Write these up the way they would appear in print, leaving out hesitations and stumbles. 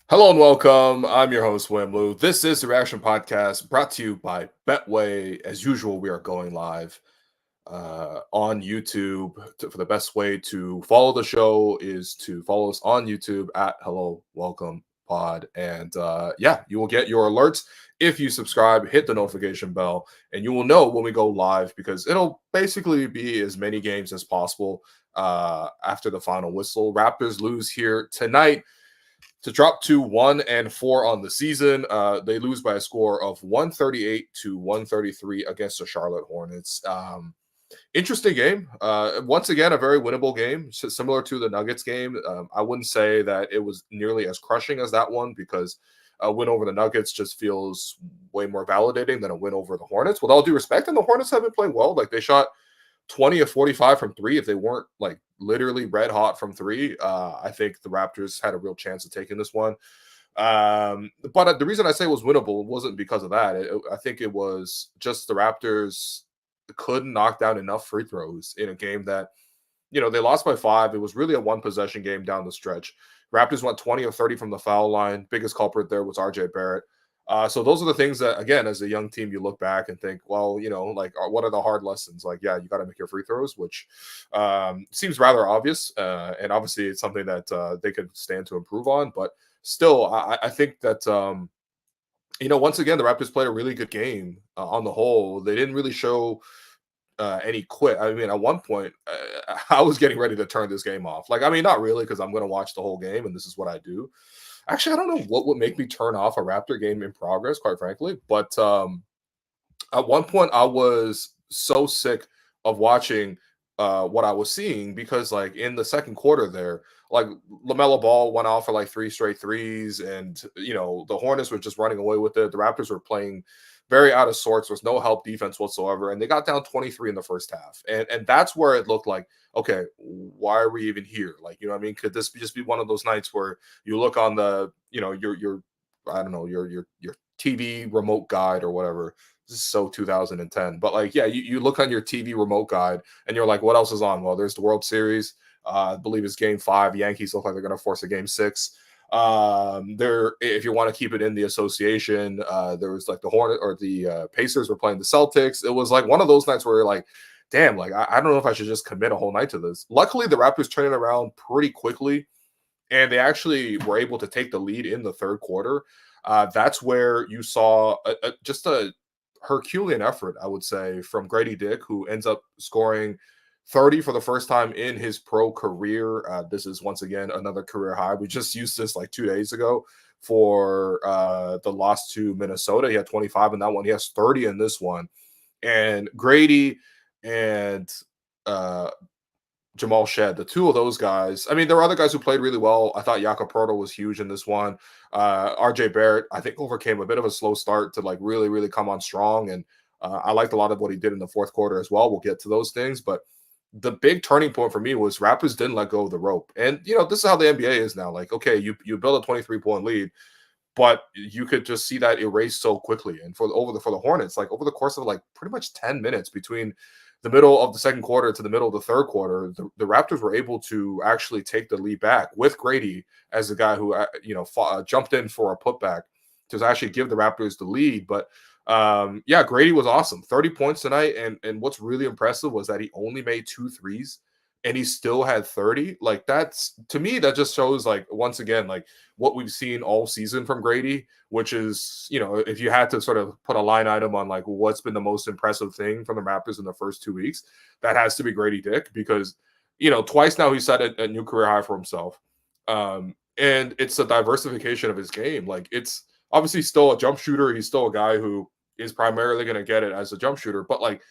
Hello and welcome. I'm your host, Wimlu. This is the Reaction Podcast brought to you by Betway. As usual, we are going live on YouTube. For the best way to follow the show is to follow us on YouTube at Hello Welcome Pod. And yeah, you will get your alerts if you subscribe, hit the notification bell, and you will know when we go live because it'll basically be as many games as possible after the final whistle. Raptors lose here tonight to drop to 1-4 on the season. They lose by a score of 138 to 133 against the Charlotte Hornets. Interesting game. Once again, a very winnable game, similar to the Nuggets game. I wouldn't say that it was nearly as crushing as that one because a win over the Nuggets just feels way more validating than a win over the Hornets. With all due respect, and the Hornets have been playing well. Like they shot 20 of 45 from three. If they weren't like literally red hot from three, I think the Raptors had a real chance of taking this one. But the reason I say it was winnable wasn't because of that. I think it was just the Raptors couldn't knock down enough free throws in a game that, they lost by 5. It was really a one possession game down the stretch. Raptors went 20 of 30 from the foul line. Biggest culprit there was RJ Barrett. So those are the things that, again, as a young team, you look back and think, well, what are the hard lessons? Like, yeah, you got to make your free throws, which seems rather obvious. And obviously it's something that they could stand to improve on. But still, I think that, once again, the Raptors played a really good game on the whole. They didn't really show any quit. I mean, at one point, I was getting ready to turn this game off. Like, I mean, not really, because I'm going to watch the whole game, and this is what I do. Actually, I don't know what would make me turn off a Raptor game in progress, quite frankly. But at one point, I was so sick of watching what I was seeing because, like, in the second quarter there, like, LaMelo Ball went off for like 3 straight threes, and, the Hornets were just running away with it. The Raptors were playing very out of sorts. There was no help defense whatsoever, and they got down 23 in the first half. And that's where it looked like, okay, why are we even here? Like, you know what I mean? Could this just be one of those nights where you look on the, your I don't know, your TV remote guide or whatever. This is so 2010. But like, yeah, you look on your TV remote guide and you're like, what else is on? Well, there's the World Series. I believe it's game 5. Yankees look like they're going to force a game 6. There, if you want to keep it in the association, there was like the Hornet or the Pacers were playing the Celtics. It was like one of those nights where you're like, damn, like I don't know if I should just commit a whole night to this. Luckily, the Raptors turned it around pretty quickly, and they actually were able to take the lead in the third quarter. That's where you saw just a Herculean effort, I would say, from Gradey Dick, who ends up scoring 30 for the first time in his pro career. This is once again another career high. We just used this like 2 days ago for the loss to Minnesota. He had 25 in that one. He has 30 in this one. And Grady and Jamal Shed, the two of those guys. I mean, there were other guys who played really well. I thought Jakob was huge in this one. RJ Barrett, I think, overcame a bit of a slow start to like really, really come on strong. And I liked a lot of what he did in the fourth quarter as well. We'll get to those things. But the big turning point for me was Raptors didn't let go of the rope. And, this is how the NBA is now. Like, okay, you build a 23-point lead, but you could just see that erased so quickly. And for the Hornets, like over the course of like pretty much 10 minutes between the middle of the second quarter to the middle of the third quarter, the Raptors were able to actually take the lead back with Grady as the guy who, jumped in for a putback to actually give the Raptors the lead. But yeah, Grady was awesome. 30 points tonight. And what's really impressive was that he only made 2 threes and he still had 30. Like, that's, to me, that just shows, like, once again, like what we've seen all season from Grady, which is, if you had to sort of put a line item on like what's been the most impressive thing from the Raptors in the first 2 weeks, that has to be Gradey Dick, because, twice now he set a new career high for himself. And it's a diversification of his game. Like, it's obviously still a jump shooter. He's still a guy who is primarily going to get it as a jump shooter, but like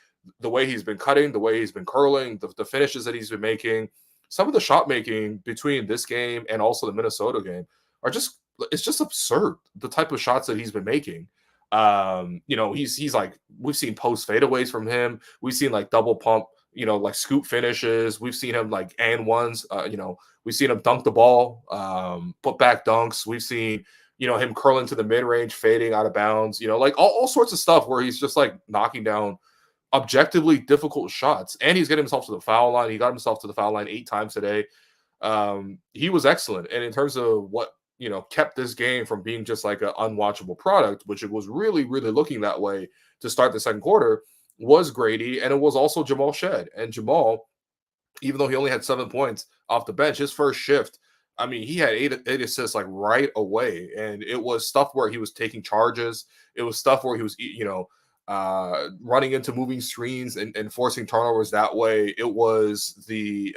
the way he's been cutting, the way he's been curling, the finishes that he's been making, some of the shot making between this game and also the Minnesota game are just, it's just absurd. The type of shots that he's been making. He's like, we've seen post fadeaways from him. We've seen like double pump, like scoop finishes. We've seen him like and ones, we've seen him dunk the ball, put back dunks. We've seen, him curling to the mid range, fading out of bounds, like all sorts of stuff where he's just like knocking down objectively difficult shots. And he's getting himself to the foul line. He got himself to the foul line 8 times today. he was excellent. And in terms of what, kept this game from being just like an unwatchable product, which it was really, really looking that way to start the second quarter, was Gradey, and it was also Jamal Shed. And Jamal, even though he only had 7 points off the bench, his first shift, I mean, he had eight assists like right away, and it was stuff where he was taking charges. It was stuff where he was, running into moving screens and forcing turnovers that way. It was the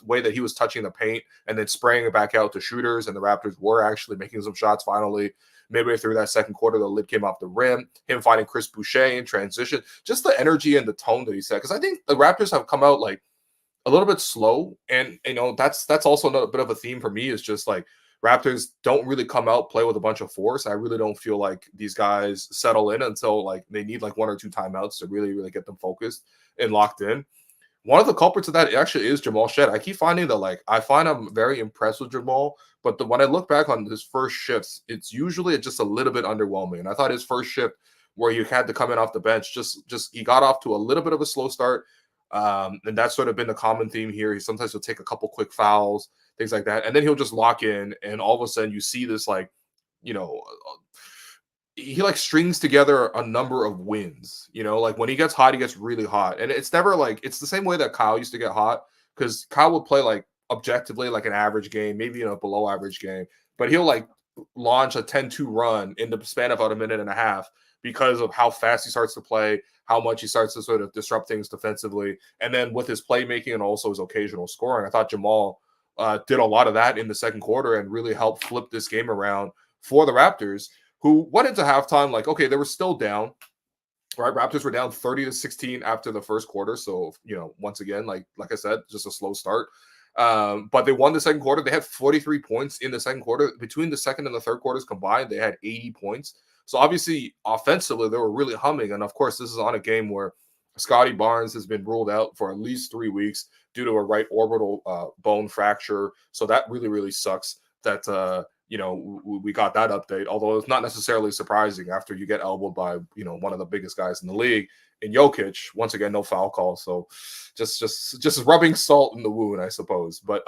way that he was touching the paint and then spraying it back out to shooters, and the Raptors were actually making some shots finally. Midway through that second quarter, the lid came off the rim. Him finding Chris Boucher in transition, just the energy and the tone that he set. Because I think the Raptors have come out like a little bit slow, and that's also a bit of a theme for me, is just like Raptors don't really come out play with a bunch of force. I really don't feel like these guys settle in until like they need like 1 or 2 timeouts to really, really get them focused and locked in. One of the culprits of that actually is Jamal Shed. I keep finding that, like, I find I'm very impressed with Jamal, but when I look back on his first shifts, it's usually just a little bit underwhelming. And I thought his first shift, where you had to come in off the bench, just he got off to a little bit of a slow start. And that's sort of been the common theme here. He sometimes will take a couple quick fouls, things like that, and then he'll just lock in, and all of a sudden you see this like, he like strings together a number of wins. Like when he gets hot, he gets really hot, and it's never like it's the same way that Kyle used to get hot, because Kyle would play like objectively like an average game, maybe below average game, but he'll like launch a 10-2 run in the span of about a minute and a half because of how fast he starts to play, how much he starts to sort of disrupt things defensively, and then with his playmaking and also his occasional scoring. I thought Jamal did a lot of that in the second quarter and really helped flip this game around for the Raptors, who went into halftime like, okay, they were still down, right? Raptors were down 30-16 after the first quarter. So, once again, like I said, just a slow start. But they won the second quarter. They had 43 points in the second quarter. Between the second and the third quarters combined, they had 80 points. So obviously, offensively, they were really humming. And of course, this is on a game where Scotty Barnes has been ruled out for at least 3 weeks due to a right orbital bone fracture. So that really, really sucks that, we got that update, although it's not necessarily surprising after you get elbowed by, one of the biggest guys in the league in Jokic. Once again, no foul call. So just rubbing salt in the wound, I suppose. But,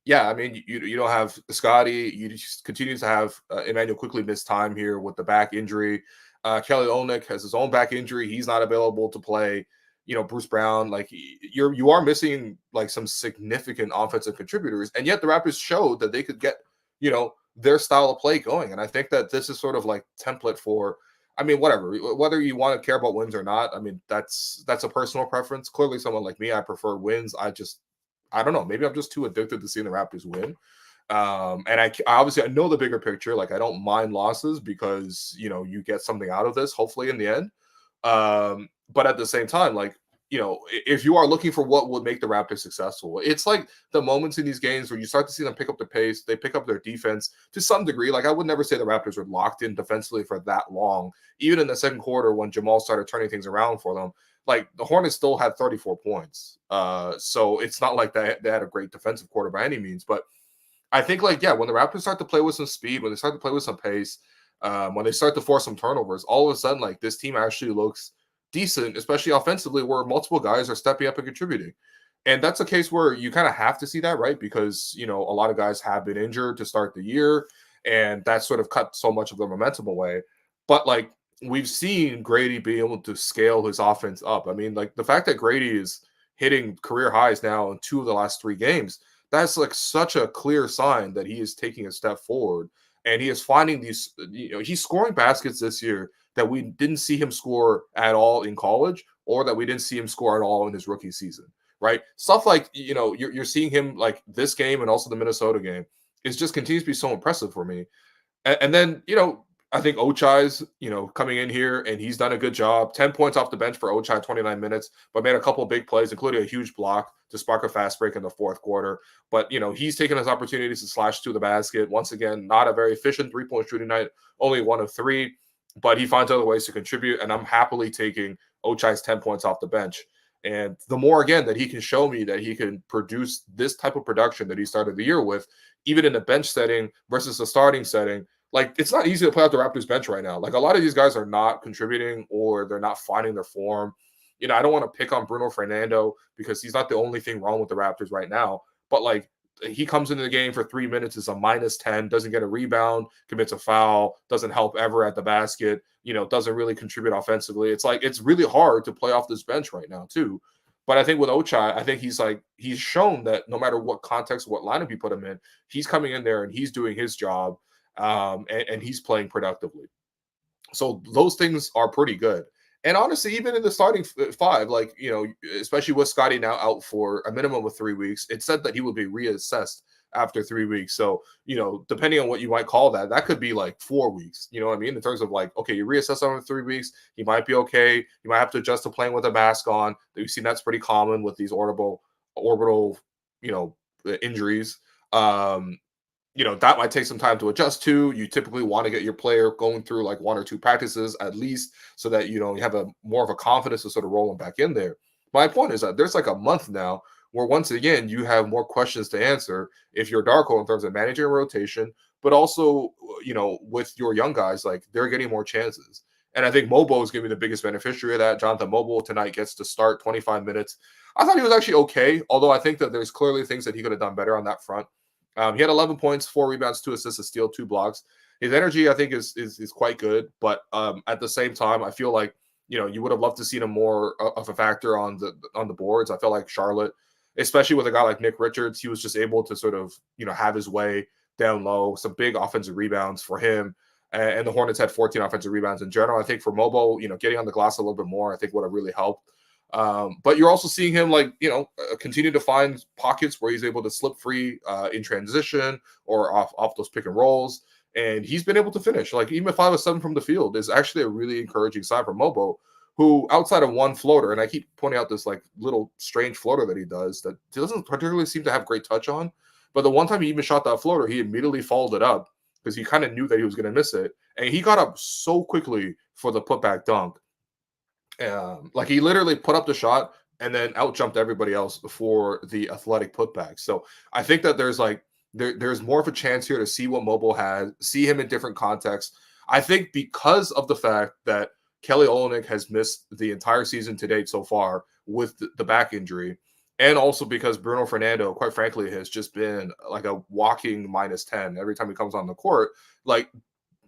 yeah, I mean, you don't have Scotty. You just continue to have Emmanuel quickly miss time here with the back injury. Kelly Olynyk has his own back injury. He's not available to play. Bruce Brown, like you are missing like some significant offensive contributors, and yet the Raptors showed that they could get, their style of play going. And I think that this is sort of like template for, I mean, whether you want to care about wins or not. I mean, that's a personal preference. Clearly, someone like me, I prefer wins. I don't know. Maybe I'm just too addicted to seeing the Raptors win. And I obviously I know the bigger picture. Like I don't mind losses because you get something out of this, hopefully in the end. But at the same time, like, if you are looking for what would make the Raptors successful, it's like the moments in these games where you start to see them pick up the pace, they pick up their defense to some degree. Like I would never say the Raptors were locked in defensively for that long. Even in the second quarter when Jamal started turning things around for them, like the Hornets still had 34 points. So it's not like they had a great defensive quarter by any means. But I think like, yeah, when the Raptors start to play with some speed, when they start to play with some pace, when they start to force some turnovers, all of a sudden, like this team actually looks decent, especially offensively, where multiple guys are stepping up and contributing. And that's a case where you kind of have to see that, right? Because, a lot of guys have been injured to start the year, and that sort of cut so much of the momentum away. But like we've seen Gradey be able to scale his offense up. I mean, like the fact that Gradey is hitting career highs now in 2 of the last 3 games, that's like such a clear sign that he is taking a step forward. And he is finding these, he's scoring baskets this year that we didn't see him score at all in college, or that we didn't see him score at all in his rookie season, right? Stuff like, you're seeing him like this game and also the Minnesota game is just continues to be so impressive for me. And then, I think Ochai's, coming in here and he's done a good job. 10 points off the bench for Ochai, 29 minutes, but made a couple of big plays, including a huge block to spark a fast break in the fourth quarter. But, he's taken his opportunities to slash to the basket. Once again, not a very efficient 3-point shooting night, only 1 of 3, but he finds other ways to contribute. And I'm happily taking Ochai's 10 points off the bench. And the more, again, that he can show me that he can produce this type of production that he started the year with, even in the bench setting versus the starting setting, like it's not easy to play out the Raptors bench right now. Like a lot of these guys are not contributing or they're not finding their form. I don't want to pick on Bruno Fernando because he's not the only thing wrong with the Raptors right now. but like he comes into the game for 3 minutes, is a -10, doesn't get a rebound, commits a foul, doesn't help ever at the basket, doesn't really contribute offensively. It's like it's really hard to play off this bench right now too. But I think with Ochai, I think he's shown that no matter what context, what lineup you put him in, he's coming in there and he's doing his job, and he's playing productively. So those things are pretty good. And honestly, even in the starting five, like, especially with Scotty now out for a minimum of 3 weeks, it said that he will be reassessed after 3 weeks. So, depending on what you might call that, that could be like 4 weeks, you know what I mean? In terms of like, okay, you reassess him in 3 weeks, he might be okay. You might have to adjust to playing with a mask on. We've seen that's pretty common with these orbital, injuries. That might take some time to adjust to. You typically want to get your player going through like 1 or 2 practices at least so that, you have a more of a confidence to sort of roll them back in there. My point is that there's like a month now where once again, you have more questions to answer if you're Darko in terms of managing a rotation, but also, with your young guys, like they're getting more chances. And I think Mobo is going to be the biggest beneficiary of that. Jonathan Mobo tonight gets to start 25 minutes. I thought he was actually okay, although I think that there's clearly things that he could have done better on that front. He had 11 points, 4 rebounds, 2 assists, a steal, 2 blocks. His energy, I think, is quite good. But at the same time, I feel like you would have loved to see him more of a factor on the boards. I felt like Charlotte, especially with a guy like Nick Richards, he was just able to sort of have his way down low. Some big offensive rebounds for him. And the Hornets had 14 offensive rebounds in general. I think for Mobo, getting on the glass a little bit more, I think would have really helped. But you're also seeing him continue to find pockets where he's able to slip free in transition or off those pick and rolls. And he's been able to finish. Like even 5 of 7 from the field is actually a really encouraging sign for Mobo, who outside of one floater, and I keep pointing out this like little strange floater that he does that he doesn't particularly seem to have great touch on. But the one time he even shot that floater, he immediately followed it up because he kind of knew that he was going to miss it. And he got up so quickly for the putback dunk. Like he literally put up the shot and then out jumped everybody else for the athletic putback. So I think that there's more of a chance here to see what Mobo has, see him in different contexts. I think because of the fact that Kelly Olynyk has missed the entire season to date so far with the back injury, and also because Bruno Fernando, quite frankly, has just been like a walking -10 every time he comes on the court. Like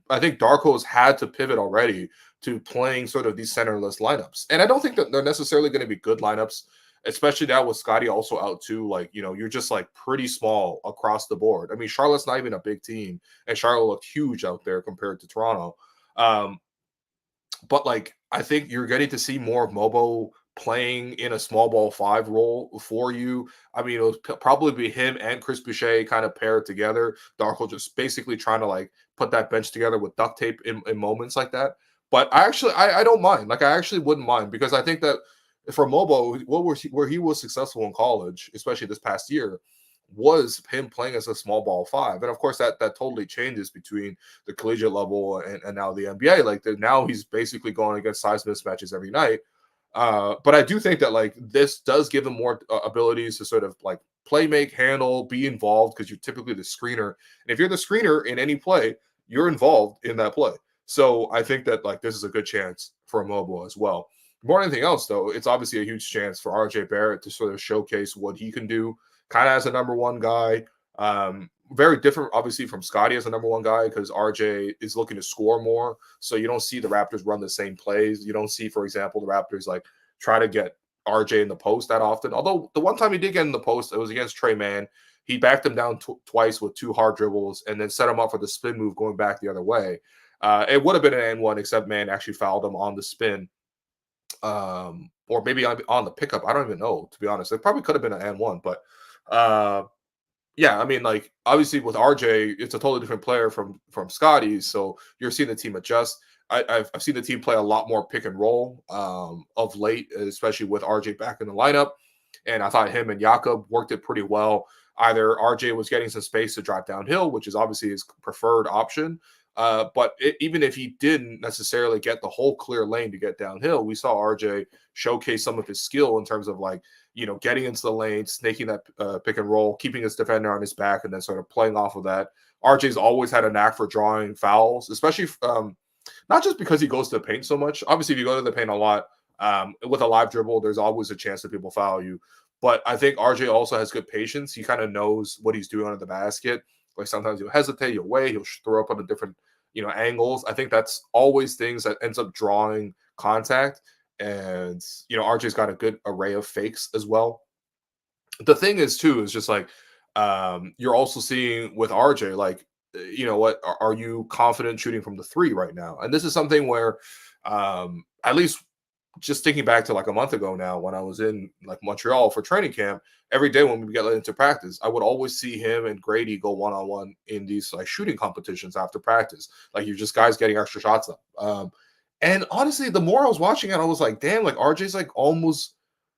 I think Darko's had to pivot already to playing sort of these centerless lineups. And I don't think that they're necessarily going to be good lineups, especially now with Scotty also out too. Like, you're just like pretty small across the board. I mean, Charlotte's not even a big team, and Charlotte looked huge out there compared to Toronto. But like, I think you're getting to see more of Mobo playing in a small ball 5 role for you. I mean, it'll probably be him and Chris Boucher kind of paired together. Darko just basically trying to like put that bench together with duct tape in moments like that. But I don't mind. Like, I actually wouldn't mind because I think that for Mobo, where he was successful in college, especially this past year, was him playing as a small ball 5. And of course, that totally changes between the collegiate level and now the NBA. Like now he's basically going against size mismatches every night. But I do think that like this does give him more abilities to sort of like play, make, handle, be involved because you're typically the screener. And if you're the screener in any play, you're involved in that play. So I think that like this is a good chance for Mobo as well. More than anything else, though, it's obviously a huge chance for RJ Barrett to sort of showcase what he can do, kind of as a number one guy. Very different, obviously, from Scotty as a number one guy because RJ is looking to score more. So you don't see the Raptors run the same plays. You don't see, for example, the Raptors like try to get RJ in the post that often. Although the one time he did get in the post, it was against Trey Mann. He backed him down twice with 2 hard dribbles and then set him up for the spin move going back the other way. It would have been an N1, except Mann actually fouled him on the spin. Or maybe on the pickup. I don't even know, to be honest. It probably could have been an N1, but yeah, I mean, like obviously with RJ, it's a totally different player from Scotty. So you're seeing the team adjust. I've seen the team play a lot more pick and roll of late, especially with RJ back in the lineup. And I thought him and Jakob worked it pretty well. Either RJ was getting some space to drive downhill, which is obviously his preferred option. But even if he didn't necessarily get the whole clear lane to get downhill, we saw RJ showcase some of his skill in terms of like, getting into the lane, snaking that pick and roll, keeping his defender on his back, and then sort of playing off of that. RJ's always had a knack for drawing fouls, especially not just because he goes to the paint so much. Obviously, if you go to the paint a lot with a live dribble, there's always a chance that people foul you. But I think RJ also has good patience. He kind of knows what he's doing under the basket. Like sometimes he'll hesitate, he'll wait, he'll throw up on a different, angles. I think that's always things that ends up drawing contact. And RJ's got a good array of fakes as well. The thing is too is just like you're also seeing with RJ like what are you confident shooting from the three right now? And this is something where at least just thinking back to like a month ago now when I was in like Montreal for training camp, every day when we get into practice, I would always see him and Gradey go one-on-one in these like shooting competitions after practice. Like you're just guys getting extra shots up. And honestly, the more I was watching it, I was like, damn, like RJ's like almost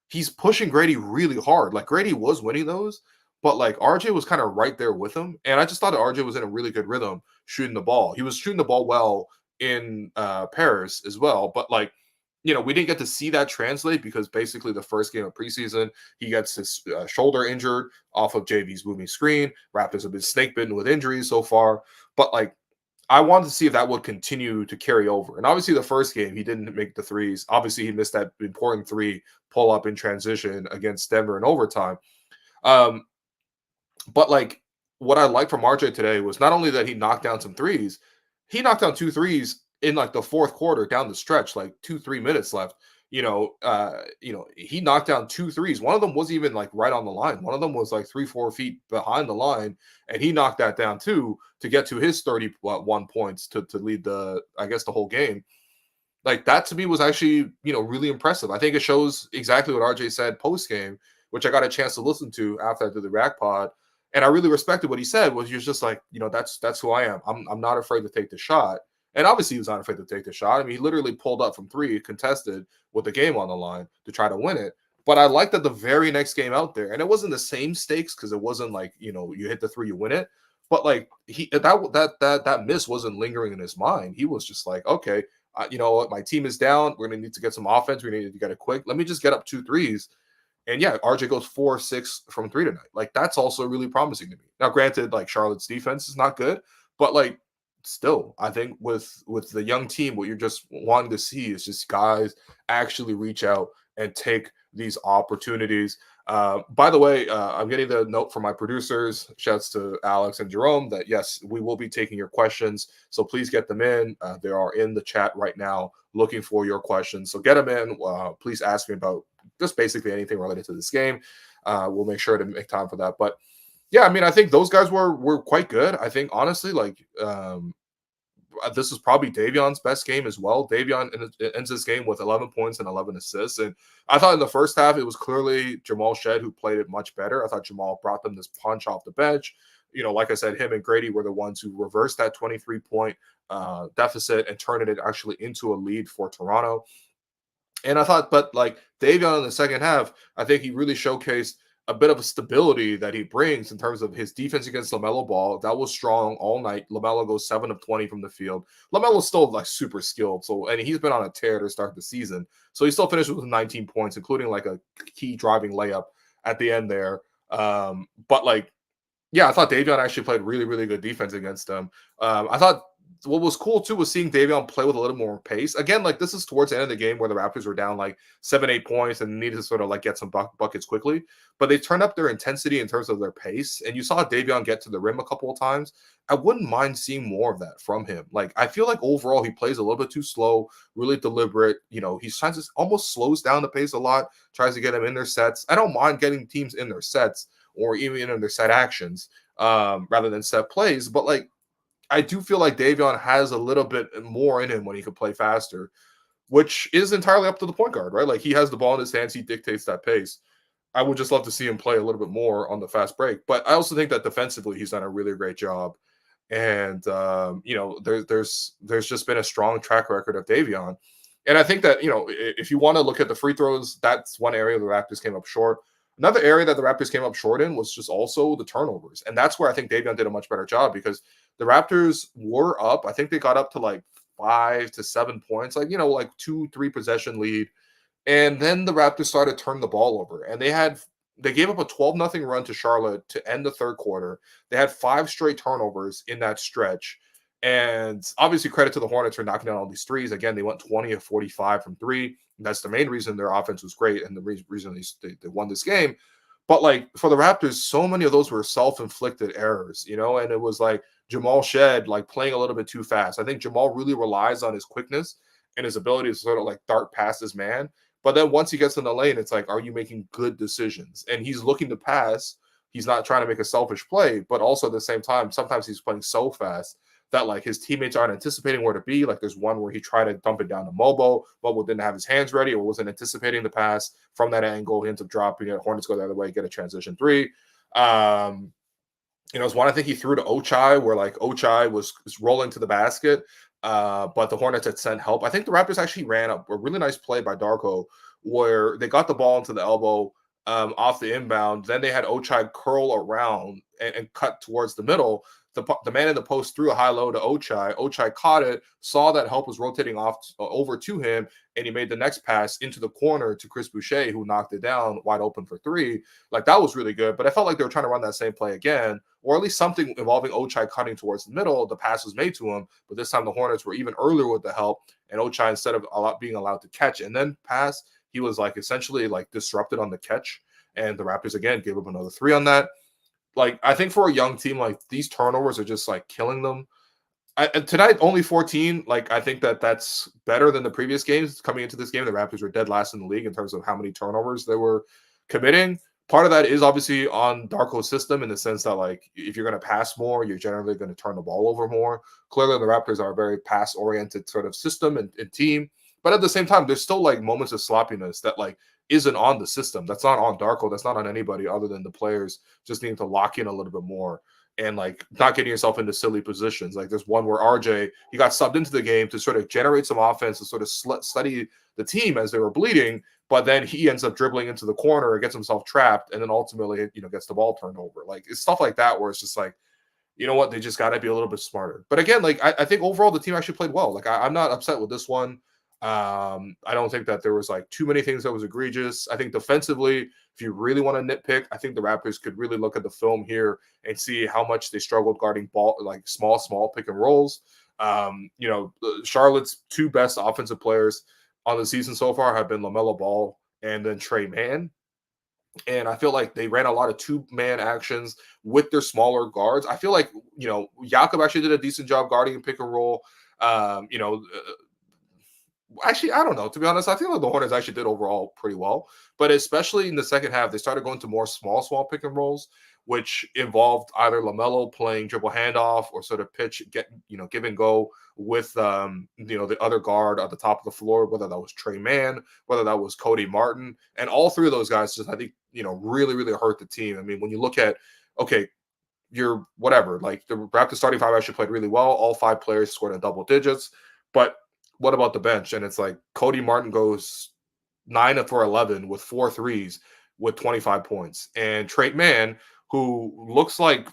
he's pushing Gradey really hard. Like Gradey was winning those, but like RJ was kind of right there with him. And I just thought that RJ was in a really good rhythm shooting the ball. He was shooting the ball well in Paris as well, but like we didn't get to see that translate because basically the first game of preseason, he gets his shoulder injured off of JV's moving screen. Raptors have been snake bitten with injuries so far. But like, I wanted to see if that would continue to carry over. And obviously, the first game, he didn't make the threes. Obviously, he missed that important three pull up in transition against Denver in overtime. Um, but like, what I liked from RJ today was not only that he knocked down some threes, he knocked down 2 threes in like the fourth quarter down the stretch, like 2-3 minutes left. He knocked down 2 threes. One of them wasn't even like right on the line. One of them was like 3-4 feet behind the line, and he knocked that down too to get to his 31 points to lead the whole game. Like that to me was actually really impressive. I think it shows exactly what RJ said post game, which I got a chance to listen to after I did the Rack Pod, and I really respected what he said. Was he was just like that's who I am. I'm not afraid to take the shot. And obviously, he was not afraid to take the shot. I mean, he literally pulled up from three, contested with the game on the line to try to win it. But I liked that the very next game out there, and it wasn't the same stakes because it wasn't like you hit the three, you win it. But like that miss wasn't lingering in his mind. He was just like, okay, you know what, my team is down. We're gonna need to get some offense. We need to get it quick. Let me just get up 2 threes. And yeah, RJ goes 4-6 from three tonight. Like that's also really promising to me. Now, granted, like Charlotte's defense is not good, but like still, I think with the young team, what you're just wanting to see is just guys actually reach out and take these opportunities. By the way, I'm getting the note from my producers. Shouts to Alex and Jerome that yes, we will be taking your questions. So please get them in. They are in the chat right now, looking for your questions. So get them in. Please ask me about just basically anything related to this game. We'll make sure to make time for that. But yeah, I mean, I think those guys were quite good. I think honestly, like this is probably Davion's best game as well. Davion ends this game with 11 points and 11 assists. And I thought in the first half, it was clearly Jamal Shed who played it much better. I thought Jamal brought them this punch off the bench. Like I said, him and Gradey were the ones who reversed that 23-point deficit and turned it actually into a lead for Toronto. And I thought, but like Davion in the second half, I think he really showcased a bit of a stability that he brings in terms of his defense against LaMelo Ball. That was strong all night. LaMelo goes 7 of 20 from the field. LaMelo's still like super skilled. So, and he's been on a tear to start the season. So he still finished with 19 points, including like a key driving layup at the end there. But like, yeah, I thought Davion actually played really, really good defense against them. I thought what was cool too was seeing Davion play with a little more pace. Again, like this is towards the end of the game where the Raptors were down like 7-8 points and needed to sort of like get some buckets quickly. But they turned up their intensity in terms of their pace. And you saw Davion get to the rim a couple of times. I wouldn't mind seeing more of that from him. Like I feel like overall he plays a little bit too slow, really deliberate. He's trying to almost slows down the pace a lot, tries to get them in their sets. I don't mind getting teams in their sets or even in their set actions rather than set plays. But like, I do feel like Davion has a little bit more in him when he can play faster, which is entirely up to the point guard, right? Like he has the ball in his hands, he dictates that pace. I would just love to see him play a little bit more on the fast break. But I also think that defensively, he's done a really great job. And there's just been a strong track record of Davion. And I think that if you want to look at the free throws, that's one area the Raptors came up short. Another area that the Raptors came up short in was just also the turnovers. And that's where I think Davion did a much better job because the Raptors were up. I think they got up to like 5 to 7 points, like 2-3 possession lead. And then the Raptors started to turn the ball over. And they gave up a 12-0 run to Charlotte to end the third quarter. They had 5 straight turnovers in that stretch. And obviously, credit to the Hornets for knocking down all these threes. Again, they went 20 of 45 from three. That's the main reason their offense was great and the reason they won this game. But like for the Raptors, so many of those were self-inflicted errors, and it was like Jamal Shed like playing a little bit too fast. I think Jamal really relies on his quickness and his ability to sort of like dart past his man. But then once he gets in the lane, it's like, are you making good decisions? And he's looking to pass. He's not trying to make a selfish play, but also at the same time, sometimes he's playing so fast that like his teammates aren't anticipating where to be. Like there's one where he tried to dump it down to Mobo. Mobo didn't have his hands ready or wasn't anticipating the pass from that angle. He ends up dropping it. Hornets go the other way, get a transition three. It's one I think he threw to Ochai where like Ochai was rolling to the basket, but the Hornets had sent help. I think the Raptors actually ran up a really nice play by Darko where they got the ball into the elbow off the inbound. Then they had Ochai curl around and cut towards the middle. The man in the post threw a high-low to Ochai. Ochai caught it, saw that help was rotating off over to him, and he made the next pass into the corner to Chris Boucher, who knocked it down wide open for three. Like, that was really good, but I felt like they were trying to run that same play again, or at least something involving Ochai cutting towards the middle. The pass was made to him, but this time the Hornets were even earlier with the help, and Ochai, instead of being allowed to catch and then pass, he was like essentially like disrupted on the catch, and the Raptors, again, gave up another three on that. Like, I think for a young team, like, these turnovers are just, like, killing them. And tonight, only 14. Like, I think that's better than the previous games. Coming into this game, the Raptors were dead last in the league in terms of how many turnovers they were committing. Part of that is obviously on Darko's system in the sense that, like, if you're going to pass more, you're generally going to turn the ball over more. Clearly, the Raptors are a very pass-oriented sort of system and team. But at the same time, there's still, like, moments of sloppiness that, like, isn't on the system. That's not on Darko. That's not on anybody other than the players just needing to lock in a little bit more and like not getting yourself into silly positions. Like there's one where RJ, he got subbed into the game to sort of generate some offense and sort of study the team as they were bleeding, but then he ends up dribbling into the corner and gets himself trapped and then ultimately, gets the ball turned over. Like it's stuff like that where it's just like, you know what, they just got to be a little bit smarter. But again, like I think overall the team actually played well. Like I'm not upset with this one. I don't think that there was like too many things that was egregious. I think defensively, if you really want to nitpick, I think the Raptors could really look at the film here and see how much they struggled guarding ball, like small pick and rolls. Charlotte's two best offensive players on the season so far have been LaMelo Ball and then Trey Mann. And I feel like they ran a lot of two-man actions with their smaller guards. I feel like, Jakob actually did a decent job guarding pick and roll. Actually, I don't know. To be honest, I feel like the Hornets actually did overall pretty well. But especially in the second half, they started going to more small pick and rolls, which involved either LaMelo playing dribble handoff or sort of give and go with, the other guard at the top of the floor, whether that was Trey Mann, whether that was Cody Martin. And all three of those guys just, I think, really, really hurt the team. I mean, when you look at, okay, you're whatever, like the Raptors starting five actually played really well. All five players scored in double digits. But what about the bench? And it's like Cody Martin goes 9 for 11 with 4 threes with 25 points. And Trey Mann, who looks like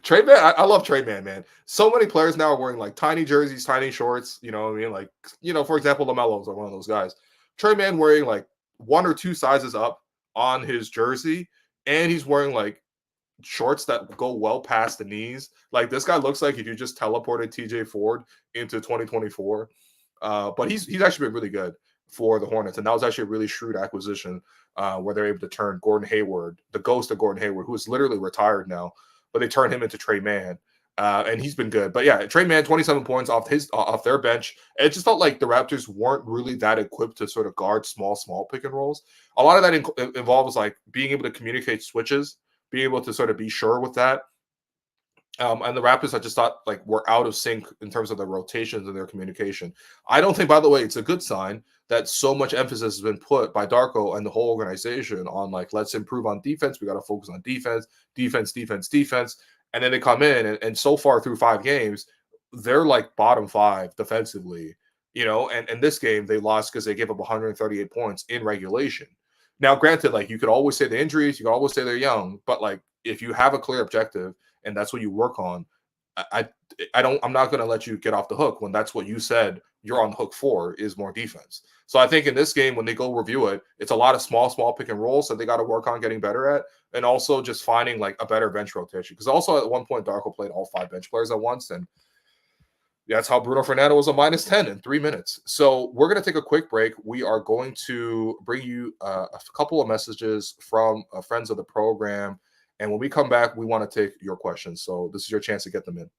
Trey Mann, I love Trey Mann, man. So many players now are wearing like tiny jerseys, tiny shorts. You know what I mean? Like, for example, LaMelo is like one of those guys. Trey Mann wearing like 1 or 2 sizes up on his jersey, and he's wearing like shorts that go well past the knees. Like this guy looks like if you just teleported TJ Ford into 2024. But he's actually been really good for the Hornets, and that was actually a really shrewd acquisition where they're able to turn Gordon Hayward, the ghost of Gordon Hayward, who is literally retired now, but they turned him into Trey Mann. And he's been good. But yeah, Trey Mann, 27 points off their bench. It just felt like the Raptors weren't really that equipped to sort of guard small pick and rolls. A lot of that involves like being able to communicate switches, being able to sort of be sure with that. And the Raptors, I just thought, like, were out of sync in terms of their rotations and their communication. I don't think, by the way, it's a good sign that so much emphasis has been put by Darko and the whole organization on, like, let's improve on defense. We got to focus on defense. And then they come in, and so far through 5 games, they're, like, bottom 5 defensively, and this game they lost because they gave up 138 points in regulation. Now, granted, like, you could always say the injuries, you could always say they're young, but, like, if you have a clear objective and that's what you work on, I'm not going to let you get off the hook when that's what you said you're on the hook for is more defense. So I think in this game, when they go review it, it's a lot of small pick and rolls that they got to work on getting better at, and also just finding like a better bench rotation. Because also at one point, Darko played all 5 bench players at once, and that's how Bruno Fernando was a -10 in 3 minutes. So we're going to take a quick break. We are going to bring you a couple of messages from friends of the program. And when we come back, we want to take your questions. So this is your chance to get them in.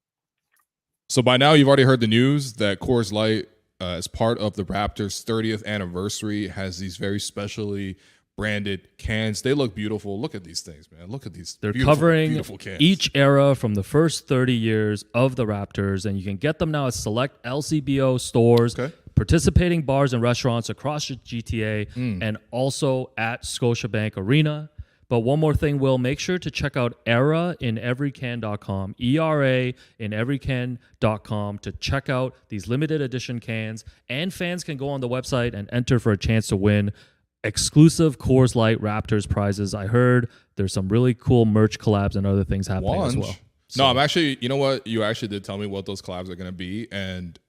So by now, you've already heard the news that Coors Light, as part of the Raptors' 30th anniversary, has these very specially branded cans. They look beautiful. Look at these things, man. Look at these. They're beautiful, covering beautiful cans. Each era from the first 30 years of the Raptors, and you can get them now at select LCBO stores, participating bars and restaurants across the GTA, and also at Scotiabank Arena. But one more thing, Will, make sure to check out ERAineveryCan.com, ERAineveryCan.com to check out these limited edition cans. And fans can go on the website and enter for a chance to win exclusive Coors Light Raptors prizes. I heard there's some really cool merch collabs and other things happening as well. So. No, I'm actually, you know what? You actually did tell me what those collabs are going to be. And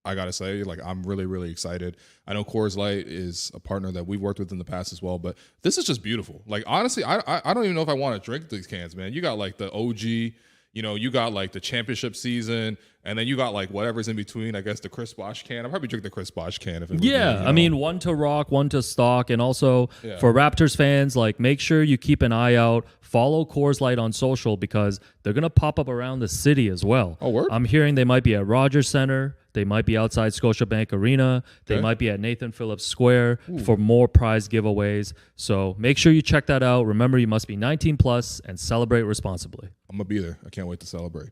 I got to say, like, I'm really, really excited. I know Coors Light is a partner that we've worked with in the past as well, but this is just beautiful. Like, honestly, I don't even know if I want to drink these cans, man. You got like the OG, you know, you got like the championship season, and then you got like whatever's in between, I guess the Chris Bosh can. I'll probably drink the Chris Bosh can if it was me, you know? I mean, one to rock, one to stock, and also for Raptors fans, like, make sure you keep an eye out. Follow Coors Light on social because they're going to pop up around the city as well. Oh, word? I'm hearing they might be at Rogers Center. They might be outside Scotiabank Arena. They might be at Nathan Phillips Square for more prize giveaways. So make sure you check that out. Remember, you must be 19 plus and celebrate responsibly. I'm going to be there. I can't wait to celebrate.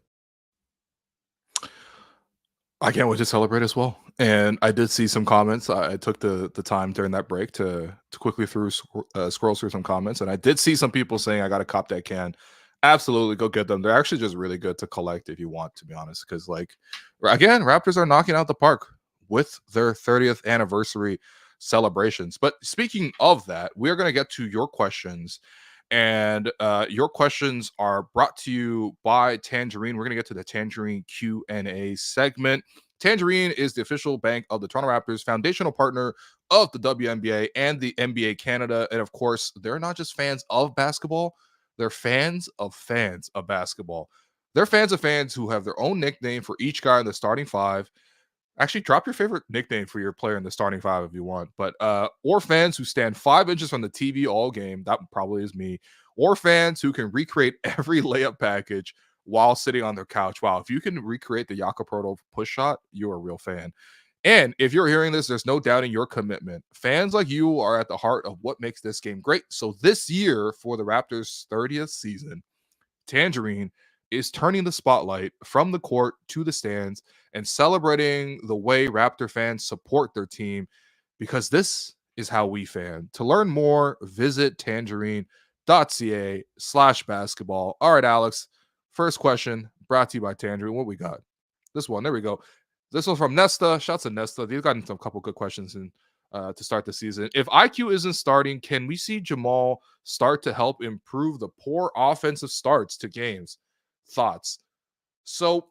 I can't wait to celebrate as well. And I did see some comments. I took the time during that break to quickly scroll through some comments. And I did see some people saying, I got to cop that can. Absolutely, go get them. They're actually just really good to collect if you want, to be honest. Because, like, again, Raptors are knocking out the park with their 30th anniversary celebrations. But speaking of that, we're going to get to your questions. And your questions are brought to you by Tangerine. We're going to get to the Tangerine Q&A segment. Tangerine is the official bank of the Toronto Raptors, foundational partner of the WNBA and the NBA Canada. And, of course, they're not just fans of basketball. They're fans of basketball. They're fans of fans who have their own nickname for each guy in the starting 5. Actually, drop your favorite nickname for your player in the starting 5 if you want. But or fans who stand 5 inches from the TV all game. That probably is me. Or fans who can recreate every layup package while sitting on their couch. Wow, if you can recreate the Jakob push shot, you're a real fan. And if you're hearing this, there's no doubting your commitment. Fans like you are at the heart of what makes this game great. So this year, for the Raptors' 30th season, Tangerine is turning the spotlight from the court to the stands and celebrating the way Raptor fans support their team, because this is how we fan. To learn more, visit tangerine.ca/basketball. All right, Alex, first question brought to you by Tangerine. What we got? This one. There we go. This one's from Nesta. Shouts to Nesta. They've gotten a couple good questions in to start the season. If IQ isn't starting, can we see Jamal start to help improve the poor offensive starts to games? Thoughts? So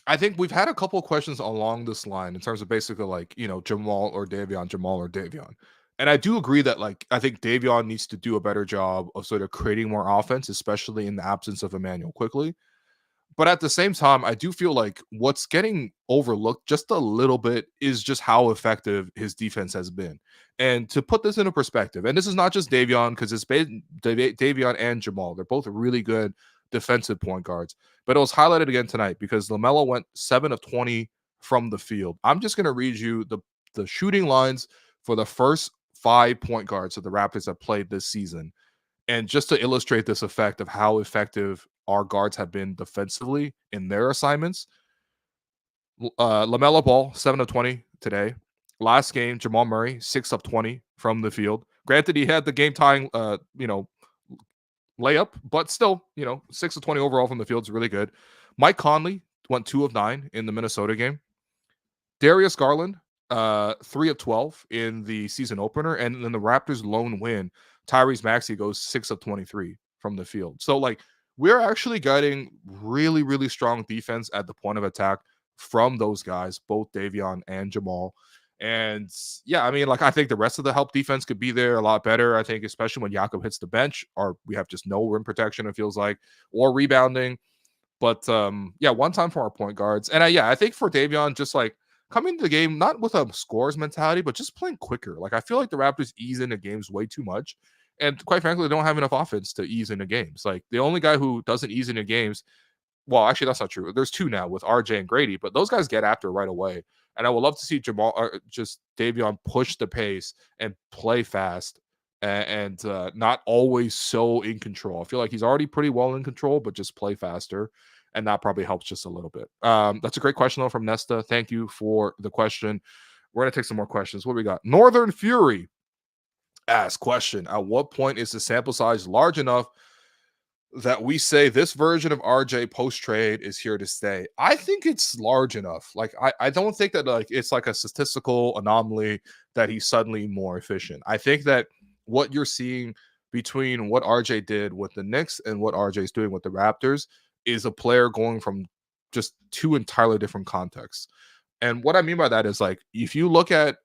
I think we've had a couple of questions along this line in terms of basically like, you know, Jamal or Davion. And I do agree that, like, I think Davion needs to do a better job of sort of creating more offense, especially in the absence of Emmanuel quickly. But at the same time, I do feel like what's getting overlooked just a little bit is just how effective his defense has been. And to put this into perspective, and this is not just Davion, because it's Davion and Jamal. They're both really good defensive point guards. But it was highlighted again tonight because LaMelo went 7 of 20 from the field. I'm just going to read you the shooting lines for the first 5 point guards that the Raptors have played this season. And just to illustrate this effect of how effective our guards have been defensively in their assignments. LaMelo Ball, 7 of 20 today. Last game, Jamal Murray, 6 of 20 from the field. Granted, he had the game-tying, layup, but still, 6 of 20 overall from the field is really good. Mike Conley went 2 of 9 in the Minnesota game. Darius Garland, 3 of 12 in the season opener. And then the Raptors' lone win, Tyrese Maxey goes 6 of 23 from the field. So, like, we're actually getting really, really strong defense at the point of attack from those guys, both Davion and Jamal. And yeah, I mean, like, I think the rest of the help defense could be there a lot better. I think, especially when Jakob hits the bench, or we have just no rim protection, it feels like, or rebounding. But yeah, one time for our point guards. And I think for Davion, just like coming to the game, not with a scores mentality, but just playing quicker. Like, I feel like the Raptors ease into games way too much. And quite frankly, they don't have enough offense to ease into games. Like, the only guy who doesn't ease into games, well, actually, that's not true. There's two now with RJ and Gradey, but those guys get after right away. And I would love to see Jamal, just Davion, push the pace and play fast and not always so in control. I feel like he's already pretty well in control, but just play faster. And that probably helps just a little bit. That's a great question, though, from Nesta. Thank you for the question. We're going to take some more questions. What do we got? Northern Fury asks, question, at what point is the sample size large enough that we say this version of RJ post trade is here to stay? I think it's large enough. Like, I don't think that like it's like a statistical anomaly that he's suddenly more efficient. I think that what you're seeing between what RJ did with the Knicks and what RJ is doing with the Raptors is a player going from just two entirely different contexts. And what I mean by that is, like, if you look at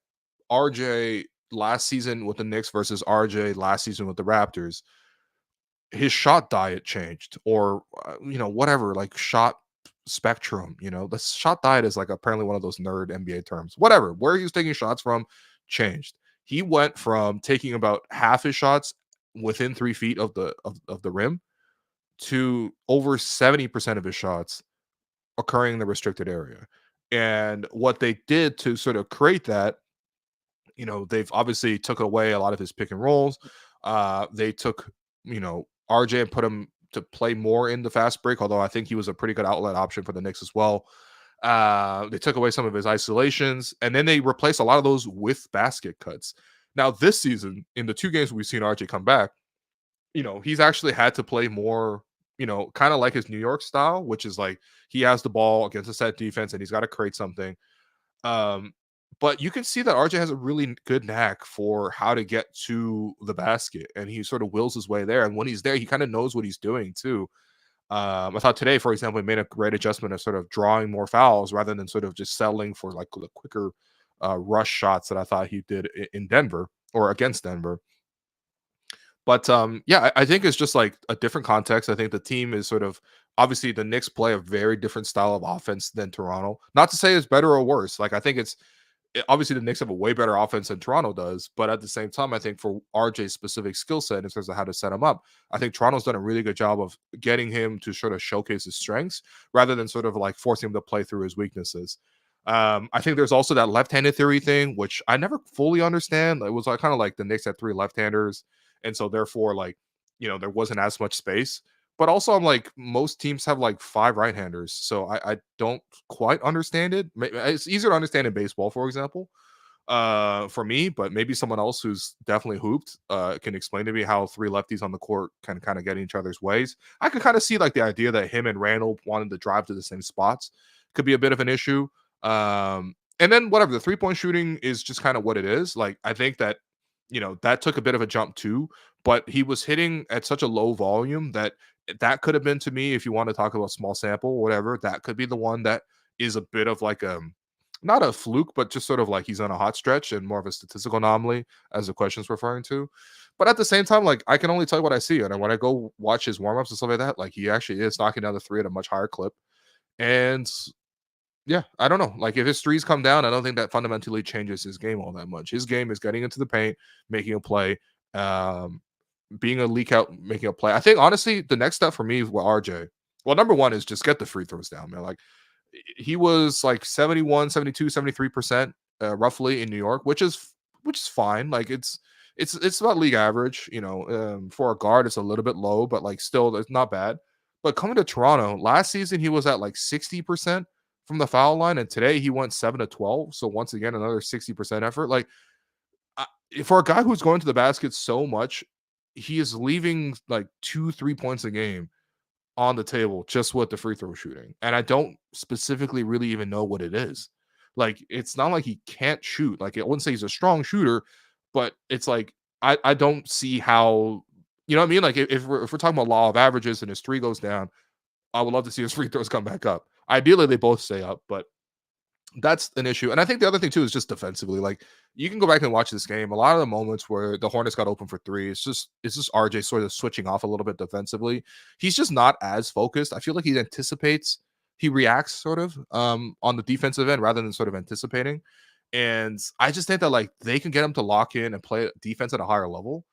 RJ last season with the Knicks versus RJ last season with the Raptors, his shot diet changed, or whatever, like shot spectrum. The shot diet is like apparently one of those nerd NBA terms. Whatever, where he was taking shots from changed. He went from taking about half his shots within 3 feet of the rim to over 70% of his shots occurring in the restricted area. And what they did to sort of create that, they've obviously took away a lot of his pick and rolls. They took, RJ and put him to play more in the fast break, although I think he was a pretty good outlet option for the Knicks as well. They took away some of his isolations, and then they replaced a lot of those with basket cuts. Now, this season, in the 2 games we've seen RJ come back, he's actually had to play more, kind of like his New York style, which is like he has the ball against a set defense and he's got to create something. But you can see that RJ has a really good knack for how to get to the basket, and he sort of wills his way there. And when he's there, he kind of knows what he's doing too. I thought today, for example, he made a great adjustment of sort of drawing more fouls rather than sort of just settling for like the quicker rush shots that I thought he did in Denver or against Denver. But yeah, I think it's just like a different context. I think the team is sort of, obviously the Knicks play a very different style of offense than Toronto. Not to say it's better or worse. Like, I think obviously the Knicks have a way better offense than Toronto does, but at the same time, I think for RJ's specific skill set in terms of how to set him up, I think Toronto's done a really good job of getting him to sort of showcase his strengths rather than sort of like forcing him to play through his weaknesses. I think there's also that left-handed theory thing, which I never fully understand. It was like kind of like the Knicks had 3 left-handers, and so therefore, like, there wasn't as much space. But also, I'm like, most teams have like 5 right-handers, so I don't quite understand it. It's easier to understand in baseball, for example, for me, but maybe someone else who's definitely hooped can explain to me how 3 lefties on the court can kind of get in each other's ways. I could kind of see like the idea that him and Randall wanted to drive to the same spots could be a bit of an issue. And then whatever, the 3-point shooting is just kind of what it is. Like, I think that, that took a bit of a jump too, but he was hitting at such a low volume that could have been, to me, if you want to talk about small sample or whatever, that could be the one that is a bit of like not a fluke, but just sort of like he's on a hot stretch and more of a statistical anomaly, as the question's referring to. But at the same time, like, I can only tell you what I see. And when I go watch his warm-ups and stuff like that, like, he actually is knocking down the 3 at a much higher clip. And yeah, I don't know. Like, if his 3s come down, I don't think that fundamentally changes his game all that much. His game is getting into the paint, making a play, being a leak out, making a play. I think, honestly, the next step for me with RJ, well, number one is just get the free throws down, man. Like, he was like 71, 72, 73% roughly in New York, which is fine. Like, it's about league average, for a guard, it's a little bit low, but like still it's not bad. But coming to Toronto, last season he was at like 60% from the foul line, and today he went 7 to 12. So once again, another 60% effort. Like, for a guy who's going to the basket so much, he is leaving like 2-3 points a game on the table just with the free throw shooting. And I don't specifically really even know what it is. Like, it's not like he can't shoot. Like, I wouldn't say he's a strong shooter, but it's like, I don't see how, you know what I mean? Like, if we're talking about law of averages and his 3 goes down, I would love to see his free throws come back up. Ideally, they both stay up, but That's an issue. And I think the other thing too is just defensively. Like, you can go back and watch this game. A lot of the moments where the Hornets got open for three, it's just RJ sort of switching off a little bit defensively. He's just not as focused. I feel like he reacts sort of on the defensive end rather than sort of anticipating. And I just think that like they can get him to lock in and play defense at a higher level.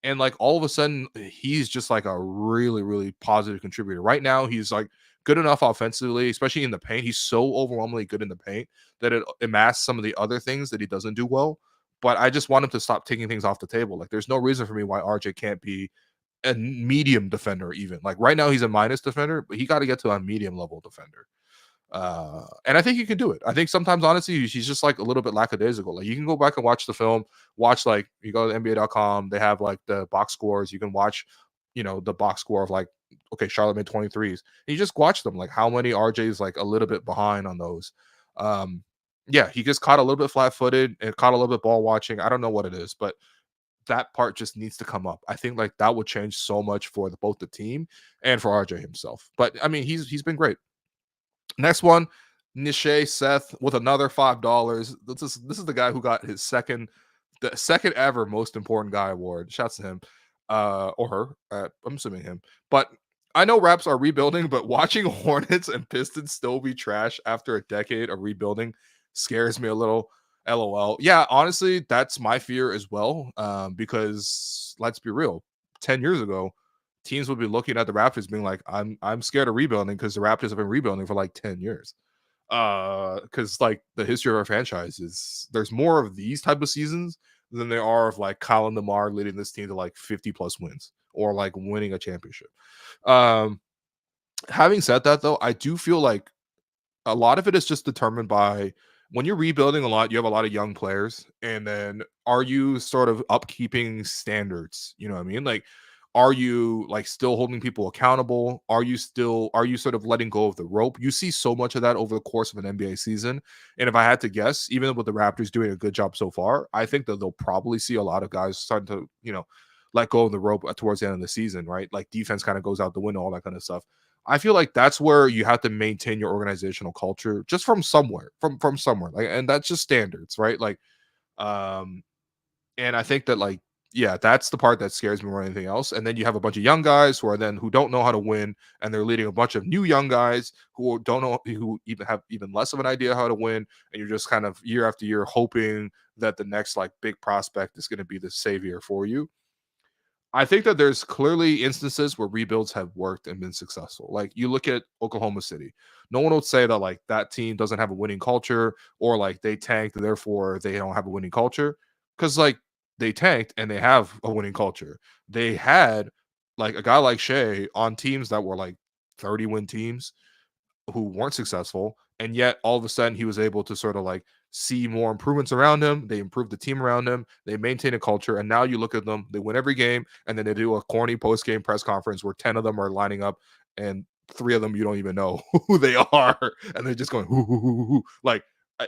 And like all of a sudden, he's just like a really, really positive contributor. Right now, he's like good enough offensively, especially in the paint. He's so overwhelmingly good in the paint that it masks some of the other things that he doesn't do well. But I just want him to stop taking things off the table. Like, there's no reason for me why RJ can't be a medium defender, even. Like, right now, he's a minus defender, but he got to get to a medium level defender. And I think he can do it. I think sometimes, honestly, he's just like a little bit lackadaisical. Like, you can go back and watch the film, watch like you go to NBA.com, they have like the box scores. You can watch, the box score of like, okay, Charlotte made 23s. And you just watch them, like how many RJ's like a little bit behind on those. Yeah, he just caught a little bit flat-footed and caught a little bit ball watching. I don't know what it is, but that part just needs to come up. I think like that would change so much for both the team and for RJ himself. But I mean, he's been great. Next one, Nishay Seth with another $5. This is the guy who got the second ever most important guy award. Shouts to him, or her. I'm assuming him. But I know Raps are rebuilding, but watching Hornets and Pistons still be trash after a decade of rebuilding scares me a little. LOL. Yeah, honestly, that's my fear as well. Because let's be real, 10 years ago, teams would be looking at the Raptors being like, I'm scared of rebuilding because the Raptors have been rebuilding for like 10 years. Because like the history of our franchise is there's more of these type of seasons than there are of like Colin Lamar leading this team to like 50 plus wins or like winning a championship. Having said that, though, I do feel like a lot of it is just determined by when you're rebuilding a lot, you have a lot of young players. And then are you sort of upkeeping standards? You know what I mean? Like, are you like still holding people accountable? Are you sort of letting go of the rope? You see so much of that over the course of an NBA season. And if I had to guess, even with the Raptors doing a good job so far, I think that they'll probably see a lot of guys starting to, let go of the rope towards the end of the season, right? Like defense kind of goes out the window, all that kind of stuff. I feel like that's where you have to maintain your organizational culture just from somewhere, from somewhere. Like, and that's just standards, right? Like, and I think that like, yeah, that's the part that scares me more than anything else. And then you have a bunch of young guys who don't know how to win, and they're leading a bunch of new young guys who don't know, who even have even less of an idea how to win. And you're just kind of year after year hoping that the next like big prospect is going to be the savior for you. I think that there's clearly instances where rebuilds have worked and been successful. Like you look at Oklahoma City. No one would say that like that team doesn't have a winning culture or like they tanked, therefore they don't have a winning culture. Because like they tanked and they have a winning culture. They had like a guy like Shea on teams that were like 30-win teams who weren't successful, and yet all of a sudden he was able to sort of like see more improvements around him. They improved the team around him. They maintain a culture, and now you look at them, they win every game, and then they do a corny post-game press conference where 10 of them are lining up and 3 of them you don't even know who they are, and they're just going hoo. Like, I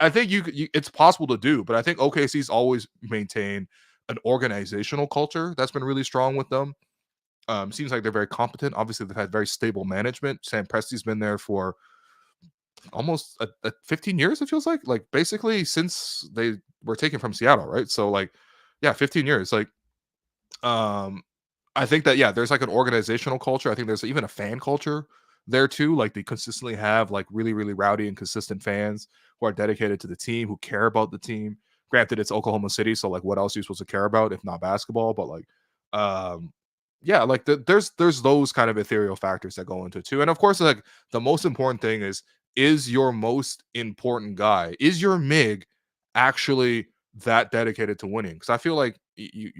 think it's possible to do, but I think OKC's always maintained an organizational culture that's been really strong with them. Seems like they're very competent. Obviously, they've had very stable management. Sam Presti's been there for almost 15 years, it feels like basically since they were taken from Seattle, right? So like, yeah, 15 years. Like, I think that, yeah, there's like an organizational culture. I think there's even a fan culture there too. Like they consistently have like really, really rowdy and consistent fans who are dedicated to the team, who care about the team. Granted, it's Oklahoma City, so like what else are you supposed to care about if not basketball? But like, yeah, like there's those kind of ethereal factors that go into it too. And of course, like the most important thing is your most important guy, is your MIG actually that dedicated to winning? Because I feel like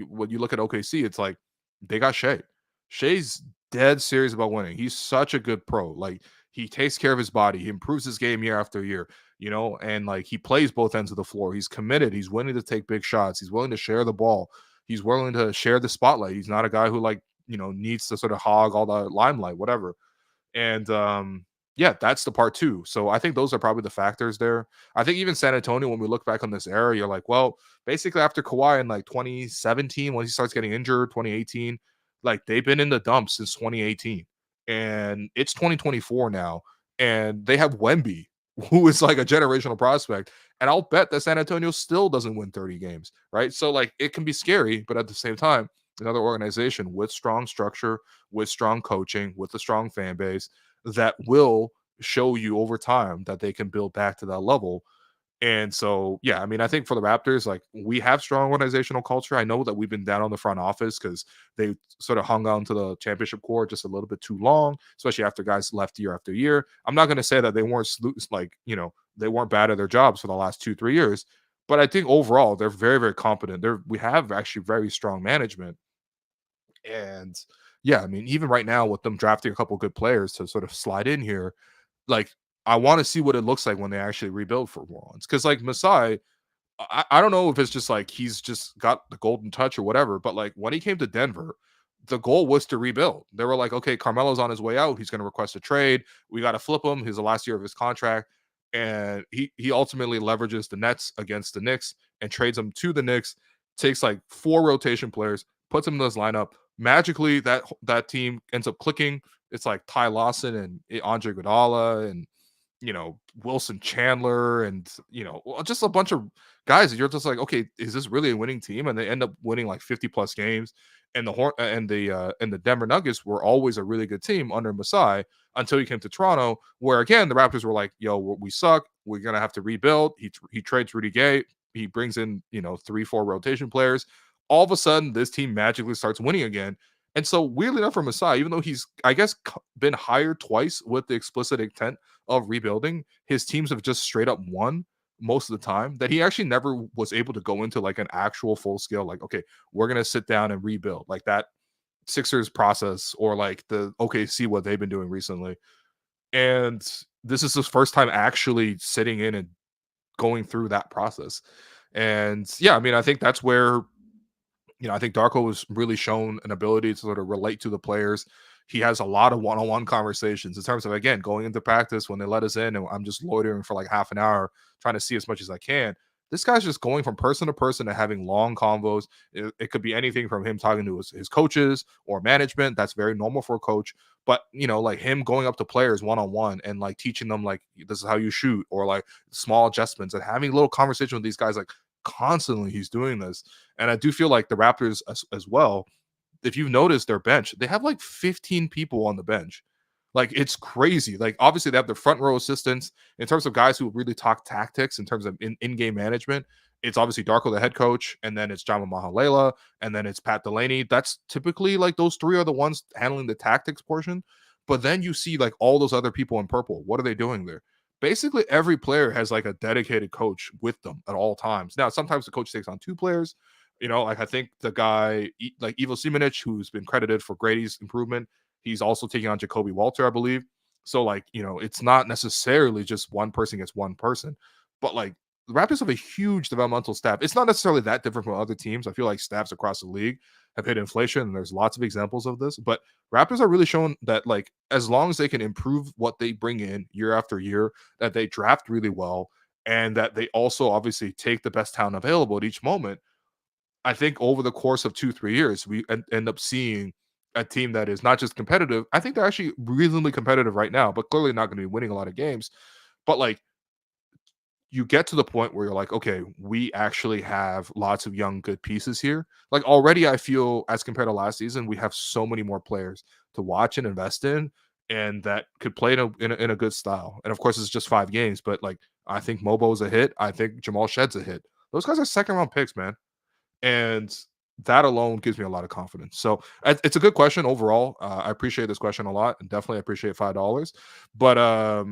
when you look at OKC, it's like they got Shea. Shea's dead serious about winning. He's such a good pro. Like he takes care of his body. He improves his game year after year, and like he plays both ends of the floor. He's committed. He's willing to take big shots. He's willing to share the ball. He's willing to share the spotlight. He's not a guy who like, needs to sort of hog all the limelight, whatever. And yeah, that's the part too. So I think those are probably the factors there. I think even San Antonio, when we look back on this era, you're like, well, basically after Kawhi in like 2017, when he starts getting injured, 2018, like they've been in the dumps since 2018. And it's 2024 now. And they have Wemby who is like a generational prospect. And I'll bet that San Antonio still doesn't win 30 games, right? So like it can be scary, but at the same time, another organization with strong structure, with strong coaching, with a strong fan base that will show you over time that they can build back to that level. And so, yeah, I mean, I think for the Raptors, like we have strong organizational culture. I know that we've been down on the front office because they sort of hung on to the championship core just a little bit too long, especially after guys left year after year. I'm not going to say that they weren't like, they weren't bad at their jobs for the last 2-3 years, but I think overall they're very, very competent. We have actually very strong management. And yeah, I mean, even right now with them drafting a couple good players to sort of slide in here, like I want to see what it looks like when they actually rebuild for once. Because like Masai, I don't know if it's just like he's just got the golden touch or whatever, but like when he came to Denver, the goal was to rebuild. They were like, okay, Carmelo's on his way out. He's going to request a trade. We got to flip him. He's the last year of his contract. And he ultimately leverages the Nets against the Knicks and trades them to the Knicks, takes like 4 rotation players, puts them in this lineup. Magically, that team ends up clicking. It's like Ty Lawson and Andre Iguodala and Wilson Chandler and just a bunch of guys that you're just like, okay, is this really a winning team? And they end up winning like 50 plus games. And the Denver Nuggets were always a really good team under Masai until he came to Toronto, where again the Raptors were like, yo, we suck. We're gonna have to rebuild. He trades Rudy Gay. He brings in 3-4 rotation players. All of a sudden, this team magically starts winning again. And so, weirdly enough, for Masai, even though he's, I guess, been hired twice with the explicit intent of rebuilding, his teams have just straight up won most of the time, that he actually never was able to go into like an actual full scale, like, okay, we're going to sit down and rebuild like that Sixers process or like the OKC, what they've been doing recently. And this is his first time actually sitting in and going through that process. And yeah, I mean, I think that's where I think Darko has really shown an ability to sort of relate to the players. He has a lot of one-on-one conversations in terms of, again, going into practice when they let us in and I'm just loitering for like half an hour trying to see as much as I can. This guy's just going from person to person and having long convos. It could be anything from him talking to his coaches or management. That's very normal for a coach. But, like him going up to players one-on-one and like teaching them like, this is how you shoot, or like small adjustments and having a little conversation with these guys, like constantly he's doing this. And I do feel like the Raptors as well, if you've noticed their bench, they have like 15 people on the bench. Like it's crazy. Like obviously they have their front row assistants in terms of guys who really talk tactics in terms of in-game management. It's obviously Darko, the head coach, and then it's Jama Mahalela, and then it's Pat Delaney. That's typically like those three are the ones handling the tactics portion. But then you see like all those other people in purple. What are they doing there? Basically, every player has like a dedicated coach with them at all times. Now, sometimes the coach takes on 2 players. Like I think the guy like Ivo Simanic, who's been credited for Gradey's improvement, he's also taking on Jakob Poeltl, I believe. So like, it's not necessarily just one person against one person, but like the Raptors have a huge developmental staff. It's not necessarily that different from other teams. I feel like staffs across the league have hit inflation, and there's lots of examples of this. But Raptors are really showing that, like, as long as they can improve what they bring in year after year, that they draft really well, and that they also obviously take the best talent available at each moment. I think over the course of 2-3 years, we end up seeing a team that is not just competitive. I think they're actually reasonably competitive right now, but clearly not going to be winning a lot of games. But like, you get to the point where you're like, okay, we actually have lots of young, good pieces here. Like already, I feel as compared to last season, we have so many more players to watch and invest in, and that could play in a good style. And of course, it's just 5 games, but like, I think Mobo's a hit. I think Jamal Shedd's a hit. Those guys are second round picks, man. And that alone gives me a lot of confidence. So it's a good question overall. I appreciate this question a lot, and definitely appreciate $5. But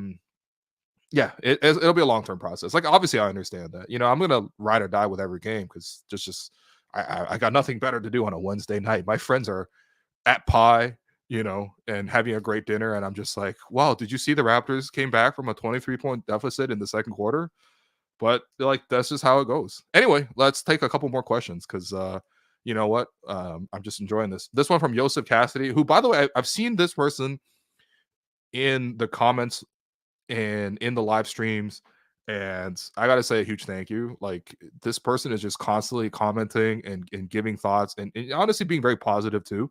yeah, it'll be a long-term process. Like obviously, I understand that. I'm gonna ride or die with every game because I got nothing better to do on a Wednesday night. My friends are at Pie, and having a great dinner, and I'm just like, wow, did you see the Raptors came back from a 23-point deficit in the second quarter? But like that's just how it goes. Anyway, let's take a couple more questions because you know what? I'm just enjoying this. This one from Joseph Cassidy, who, by the way, I've seen this person in the comments and in the live streams, and I gotta say a huge thank you. Like this person is just constantly commenting and giving thoughts and honestly being very positive too.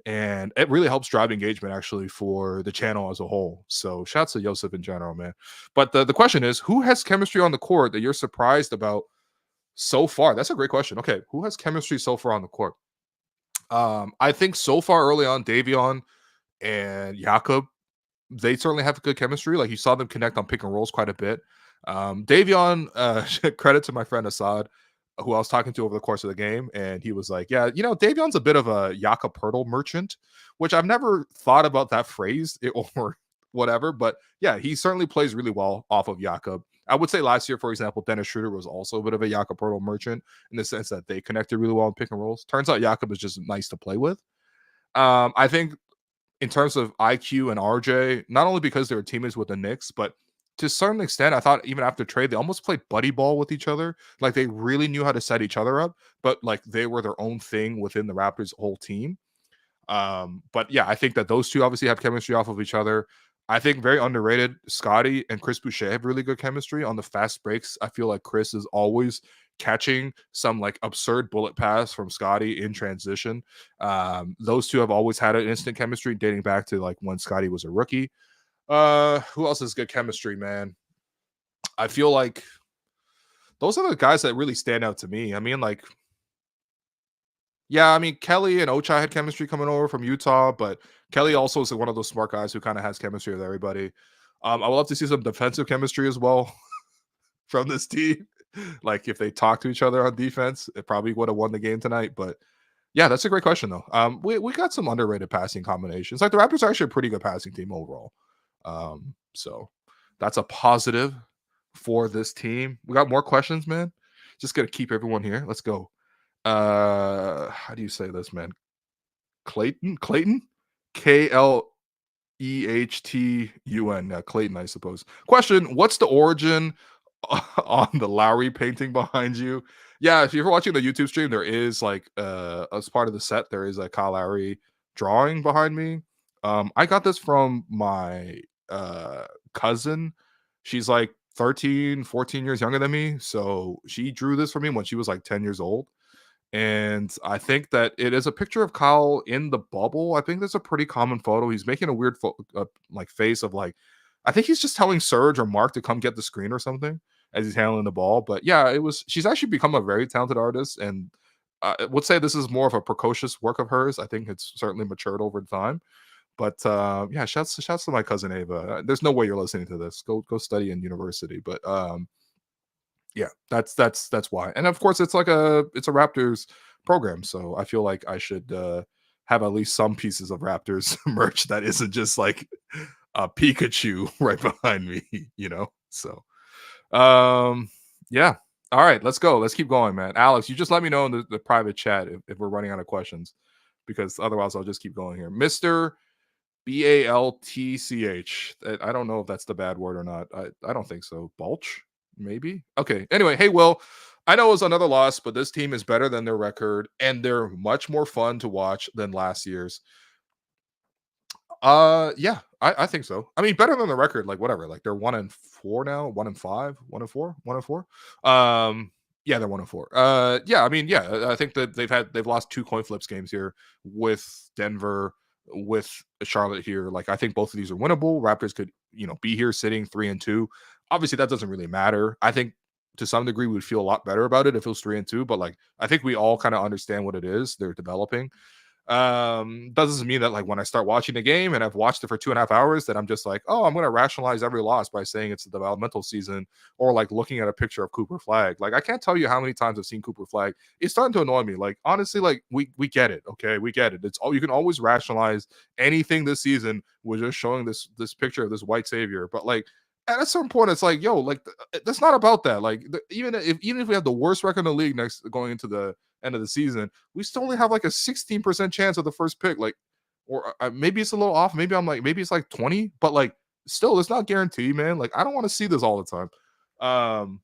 And it really helps drive engagement actually for the channel as a whole. So shouts to Joseph in general, man. But the question is, who has chemistry on the court that you're surprised about so far? That's a great question. Okay, who has chemistry so far on the court? I think so far early on, Davion and Jakob, they certainly have good chemistry. Like you saw them connect on pick and rolls quite a bit. Davion, credit to my friend Assad, who I was talking to over the course of the game, and he was like, "Yeah, Davion's a bit of a Jakob Poeltl merchant," which I've never thought about that phrase or whatever. But yeah, he certainly plays really well off of Jakob. I would say last year, for example, Dennis Schroeder was also a bit of a Jakob Poeltl merchant in the sense that they connected really well in pick and rolls. Turns out Jakob is just nice to play with. I think in terms of IQ and RJ, not only because they were teammates with the Knicks, but to a certain extent, I thought even after trade, they almost played buddy ball with each other. Like they really knew how to set each other up, but like they were their own thing within the Raptors' whole team. But yeah, I think that those two obviously have chemistry off of each other. I think very underrated. Scotty and Chris Boucher have really good chemistry on the fast breaks. I feel like Chris is always catching some like absurd bullet pass from Scotty in transition. Those two have always had an instant chemistry dating back to like when Scotty was a rookie. Who else has good chemistry, man? I feel like those are the guys that really stand out to me. I mean, like, yeah, I mean, Kelly and Ochai had chemistry coming over from Utah, but Kelly also is one of those smart guys who kind of has chemistry with everybody. I would love to see some defensive chemistry as well from this team. Like, if they talk to each other on defense, it probably would have won the game tonight. But yeah, that's a great question, though. We got some underrated passing combinations. Like, the Raptors are actually a pretty good passing team overall. So that's a positive for this team. We got more questions, man. Just gonna keep everyone here. Let's go. How do you say this, man? Clayton? KLEHTUN. Clayton, I suppose. Question: what's the origin on the Lowry painting behind you? Yeah, if you're watching the YouTube stream, there is like as part of the set, there is a Kyle Lowry drawing behind me. I got this from my cousin. She's like 13, 14 years younger than me. So she drew this for me when she was like 10 years old. And I think that it is a picture of Kyle in the bubble. I think that's a pretty common photo. He's making a weird like face of like, I think he's just telling Serge or Mark to come get the screen or something as he's handling the ball. But yeah, she's actually become a very talented artist. And I would say this is more of a precocious work of hers. I think it's certainly matured over time. But yeah, shouts to my cousin Ava. There's no way you're listening to this. Go study in university. But yeah, that's why. And of course, it's a Raptors program, so I feel like I should have at least some pieces of Raptors merch that isn't just like a Pikachu right behind me, So, yeah. All right, let's go. Let's keep going, man. Alex, you just let me know in the private chat if we're running out of questions, because otherwise I'll just keep going here. Mr. Baltch. I don't know if that's the bad word or not. I don't think so. Balch? Maybe. Okay. Anyway, hey, Will, I know it was another loss, but this team is better than their record, and they're much more fun to watch than last year's. Yeah, I think so. I mean, better than the record, like whatever. Like they're 1-4 now, 1-5, 1-4, 1-4. Yeah, they're 1-4. Yeah, I mean, yeah, I think that they've lost 2 coin flips games here with Denver, with Charlotte here. Like I think both of these are winnable. Raptors could, be here sitting 3-2. Obviously, that doesn't really matter. I think to some degree we would feel a lot better about it if it was 3-2, but like I think we all kind of understand what it is they're developing. Doesn't mean that like when I start watching the game and I've watched it for 2.5 hours that I'm just like, oh, I'm gonna rationalize every loss by saying it's a developmental season, or like looking at a picture of Cooper Flag. Like I can't tell you how many times I've seen Cooper Flag. It's starting to annoy me. Like honestly, like we get it. Okay, we get it. It's all, you can always rationalize anything this season with just showing this picture of this white savior, but like at a certain point, it's like, yo, like that's not about that. Like even if we have the worst record in the league next going into the end of the season, we still only have like a 16% chance of the first pick. Like, or maybe it's a little off. Maybe it's like 20, but like still, it's not guaranteed, man. Like I don't want to see this all the time.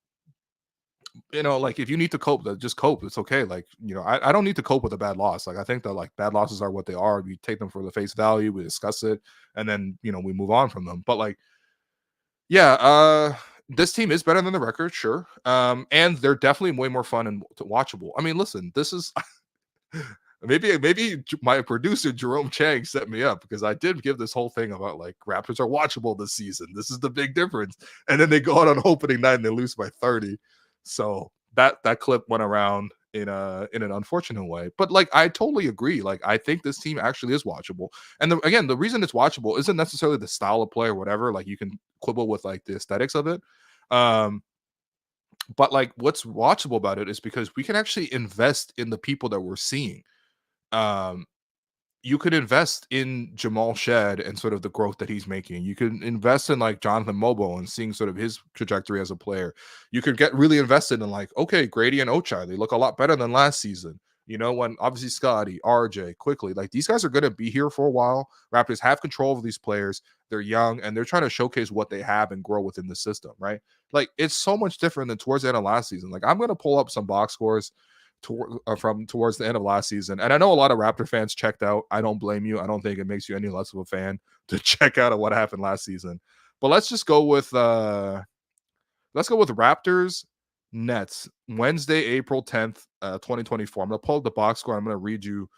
Like if you need to cope, just cope. It's okay. Like, I don't need to cope with a bad loss. Like I think that like bad losses are what they are. We take them for the face value, we discuss it, and then we move on from them. But like, yeah, this team is better than the record, sure. And they're definitely way more fun and watchable. I mean, listen, this is Maybe my producer Jerome Chang set me up, because I did give this whole thing about like Raptors are watchable this season. This is the big difference. And then they go out on opening night and they lose by 30. So that clip went around in an unfortunate way. But like, I totally agree. Like, I think this team actually is watchable. And again, the reason it's watchable isn't necessarily the style of play or whatever. Like, you can quibble with like the aesthetics of it. But like, what's watchable about it is because we can actually invest in the people that we're seeing. You could invest in Jamal Shed and sort of the growth that he's making. You could invest in like Jonathan Mobo and seeing sort of his trajectory as a player. You could get really invested in like, okay, Gradey and Ochai, they look a lot better than last season. You know, when obviously Scotty, RJ, quickly, like these guys are going to be here for a while. Raptors have control of these players. They're young and they're trying to showcase what they have and grow within the system, right? Like, it's so much different than towards the end of last season. Like, I'm going to pull up some box scores from towards the end of last season, and I know a lot of Raptor fans checked out. I don't blame you. I don't think it makes you any less of a fan to check out of what happened last season. But let's go with Raptors Nets Wednesday, April 10th, 2024. I'm gonna pull up the box score. I'm gonna read you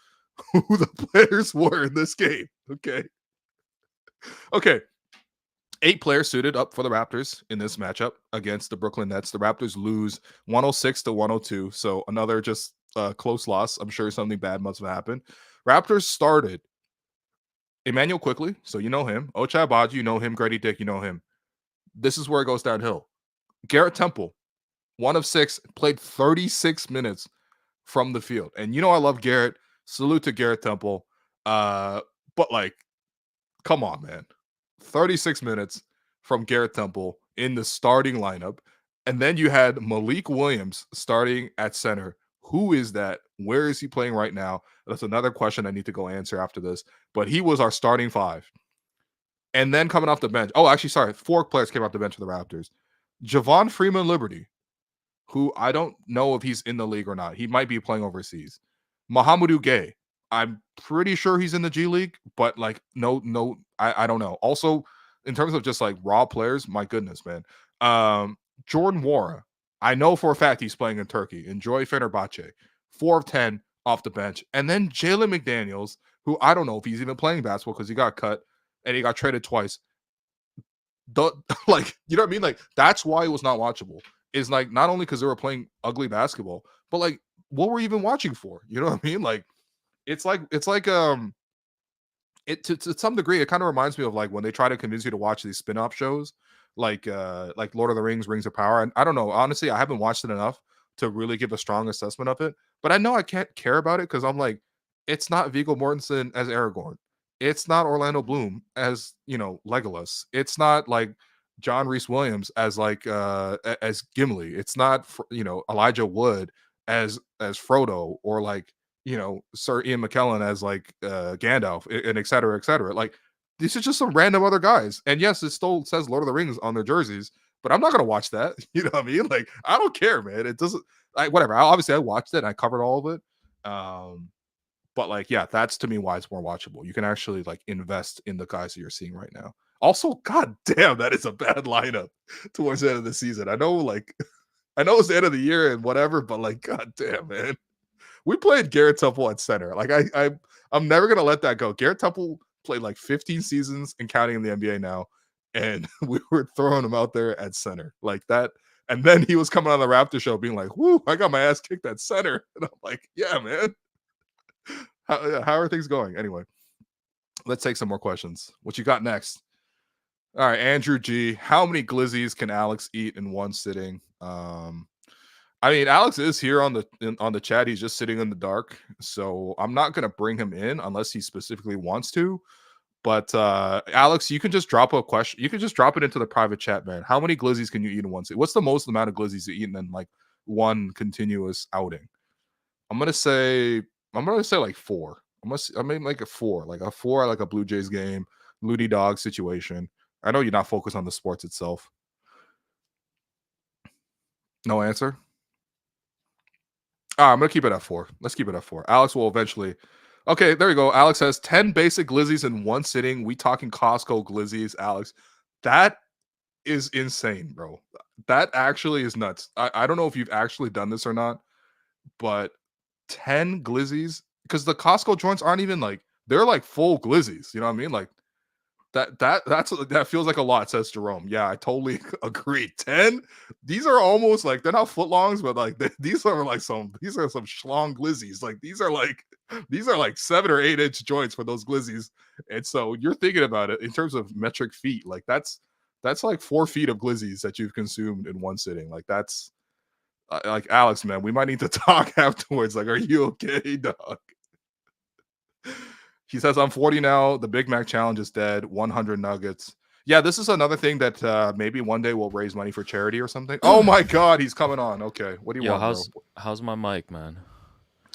who the players were in this game. Okay. 8 players suited up for the Raptors in this matchup against the Brooklyn Nets. The Raptors lose 106-102. So another just close loss. I'm sure something bad must have happened. Raptors started Emmanuel Quickly. So you know him. Ochai Agbaji, you know him. Gradey Dick, you know him. This is where it goes downhill. Garrett Temple, 1 of 6, played 36 minutes from the field. And you know I love Garrett. Salute to Garrett Temple. But like, come on, man. 36 minutes from Garrett Temple in the starting lineup. And then you had Malik Williams starting at center. Who is that? Where is he playing right now? That's another question I need to go answer after this. But he was our starting 5. And then coming off the bench. Oh, actually, sorry. 4 players came off the bench for the Raptors. Javon Freeman Liberty, who I don't know if he's in the league or not. He might be playing overseas. Mahamadou Gay. I'm pretty sure he's in the G League, but like, no, I don't know. Also, in terms of just like raw players, my goodness, man. Jordan Wara, I know for a fact he's playing in Turkey. Enjoy Fenerbahce. 4 of 10 off the bench. And then Jalen McDaniels, who I don't know if he's even playing basketball because he got cut and he got traded twice. Like, you know what I mean? Like, that's why it was not watchable. Is like, not only because they were playing ugly basketball, but like, what were you even watching for? You know what I mean? Like, it's like to some degree, it kind of reminds me of like when they try to convince you to watch these spin-off shows like Lord of the Rings, Rings of Power. And I don't know, honestly, I haven't watched it enough to really give a strong assessment of it, but I know I can't care about it because I'm like, it's not Viggo Mortensen as Aragorn, it's not Orlando Bloom as, you know, Legolas, it's not like John Rhys Williams as like as Gimli, it's not, you know, Elijah Wood as Frodo, or like, you know, Sir Ian McKellen as like Gandalf, and et cetera, et cetera. Like, these are just some random other guys. And yes, it still says Lord of the Rings on their jerseys, but I'm not gonna watch that. You know what I mean? Like, I don't care, man. It doesn't. Whatever. Obviously, I watched it. And I covered all of it. But like, yeah, that's to me why it's more watchable. You can actually like invest in the guys that you're seeing right now. Also, god damn, that is a bad lineup towards the end of the season. I know, like, I know it's the end of the year and whatever, but like, god damn, man. We played Garrett Temple at center. Like, I'm never gonna let that go. Garrett Temple played like 15 seasons and counting in the NBA now, and we were throwing him out there at center like that. And then he was coming on the Raptor show being like, "Whoo, I got my ass kicked at center," and I'm like, "Yeah, man." How are things going? Anyway, let's take some more questions. What you got next? All right, Andrew G. How many glizzies can Alex eat in one sitting? I mean, Alex is here on the chat. He's just sitting in the dark, so I'm not gonna bring him in unless he specifically wants to. But Alex, you can just drop a question. You can just drop it into the private chat, man. How many glizzies can you eat in one sitting? What's the most amount of glizzies you eat in like one continuous outing? I'm gonna say like 4. I mean like a 4, like a Blue Jays game, Looney Dog situation. I know you're not focused on the sports itself. No answer. I'm gonna keep it at 4. Let's keep it at 4. Alex will eventually. Okay, there you go. Alex has 10 basic glizzies in one sitting. We talking Costco glizzies, Alex. That is insane, bro. That actually is nuts. I don't know if you've actually done this or not, but 10 glizzies because the Costco joints aren't even like they're like full glizzies. You know what I mean? Like that feels like a lot, says Jerome. Yeah, I totally agree. 10. These are almost like they're not footlongs, but like these are some schlong glizzies. Like these are like 7 or 8 inch joints for those glizzies. And so you're thinking about it in terms of metric feet. Like that's like 4 feet of glizzies that you've consumed in one sitting. Like that's like Alex, man, we might need to talk afterwards. Like, are you okay, dog? He says, I'm 40 now. The Big Mac challenge is dead. 100 nuggets. Yeah, this is another thing that maybe one day we'll raise money for charity or something. Oh my God, he's coming on. Okay, what do you want, bro? How's my mic, man?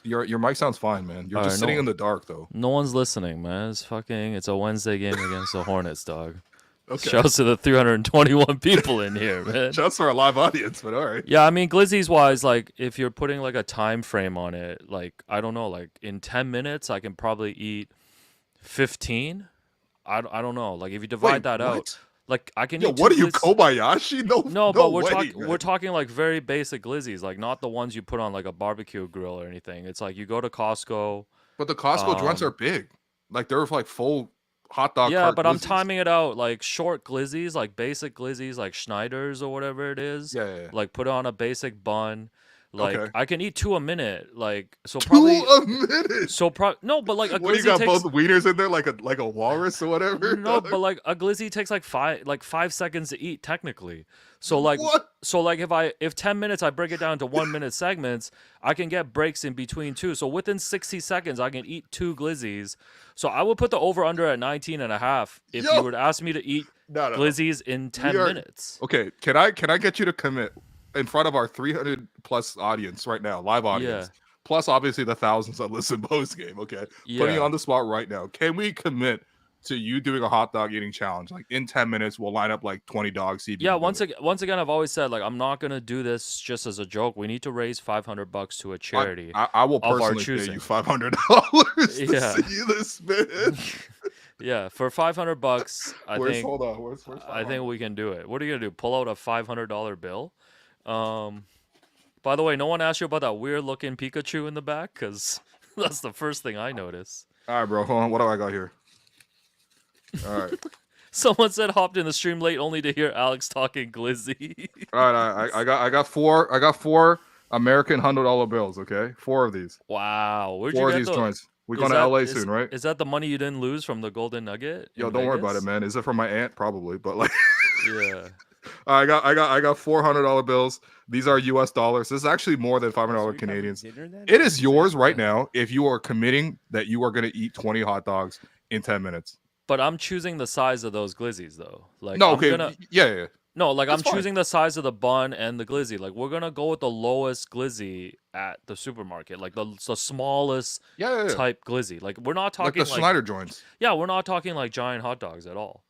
Your mic sounds fine, man. You're just sitting in the dark, though. No one's listening, man. It's a Wednesday game against the Hornets, dog. Okay. Shouts to the 321 people in here, man. Shouts for a live audience, but all right. Yeah, I mean, glizzies wise, like if you're putting like a time frame on it, like I don't know, like in 10 minutes, I can probably eat 15. I don't know. Like if you divide that out, like I can. What are you, Kobayashi? No, but we're talking like very basic glizzies, like not the ones you put on like a barbecue grill or anything. It's like you go to Costco. But the Costco joints are big, like they're like full hot dog. Yeah, but glizzies. I'm timing it out like short glizzies, like basic glizzies, like Schneider's or whatever it is. Yeah. Like put on a basic bun. Like I can eat 2 a minute, like so 2 probably a minute. So no, but like a glizzy what do you got both wieners in there, like a walrus or whatever? No, but like a glizzy takes like 5 seconds to eat technically. So like what? So like if 10 minutes I break it down to 1 minute segments, I can get breaks in between two. So within 60 seconds I can eat 2 glizzies. So I would put the over under at 19 and a half if you were to ask me to eat glizzies in 10 minutes. Okay, can I get you to commit in front of our 300 plus audience right now, live audience, plus obviously the thousands that listen post game. Okay, putting you on the spot right now. Can we commit to you doing a hot dog eating challenge? Like in 10 minutes, we'll line up like 20 dogs. Yeah, once again, I've always said like I'm not gonna do this just as a joke. We need to raise $500 to a charity. I will personally pay you $500 to see this, man. Yeah, for $500, Where's I think we can do it. What are you gonna do? Pull out a $500 bill? By the way, no one asked you about that weird looking Pikachu in the back, because that's the first thing I noticed. All right, bro. Hold on. What do I got here? All right. Someone said hopped in the stream late only to hear Alex talking glizzy. All right, I got four American $100 bills. Okay, 4 of these. Wow, where'd you get these joints? We're going to LA soon, right? Is that the money you didn't lose from the Golden Nugget? Yo, don't worry about it, man. Is it from my aunt? Probably, but like. Yeah. I got $400 bills. These are US dollars. This is actually more than $500 Canadians. It is yours right now if you are committing that you are going to eat 20 hot dogs in 10 minutes. But I'm choosing the size of those glizzies though. Like no, okay, yeah. No, like I'm choosing the size of the bun and the glizzy. Like we're gonna go with the lowest glizzy at the supermarket, like the smallest type glizzy. Like we're not talking like the Schneider joints. Yeah, we're not talking like giant hot dogs at all.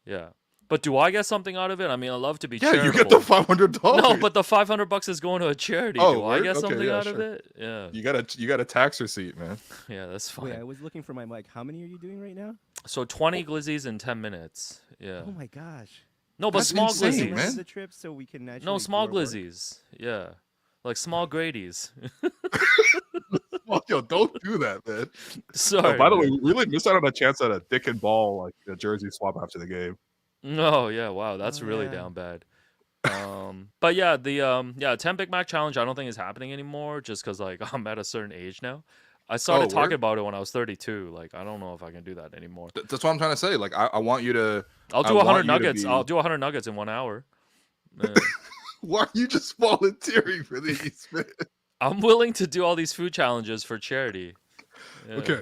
Yeah. But do I get something out of it? I mean, I love to be charitable. You get the $500. No, but the $500 is going to a charity. Do I get something out of it? Yeah. You got a tax receipt, man. Yeah, that's fine. Wait, I was looking for my mic. How many are you doing right now? So 20 glizzies in 10 minutes. Yeah. Oh my gosh. No, but that's small insane, glizzies. Man. The trip so we can no, small glizzies. Yeah. Like small Grady's. Yo, don't do that, man. Sorry. By the way, we really missed out on a chance at a Dick and Ball like a jersey swap after the game. No, yeah, wow, that's really down bad. But yeah, the 10 Big Mac challenge I don't think is happening anymore just because like I'm at a certain age now. I started talking about it when I was 32. Like I don't know if I can do that anymore. That's what I'm trying to say. Like I want you to. I'll do 100 nuggets. I'll do 100 nuggets in 1 hour. Why are you just volunteering for these, man? I'm willing to do all these food challenges for charity. Yeah. Okay.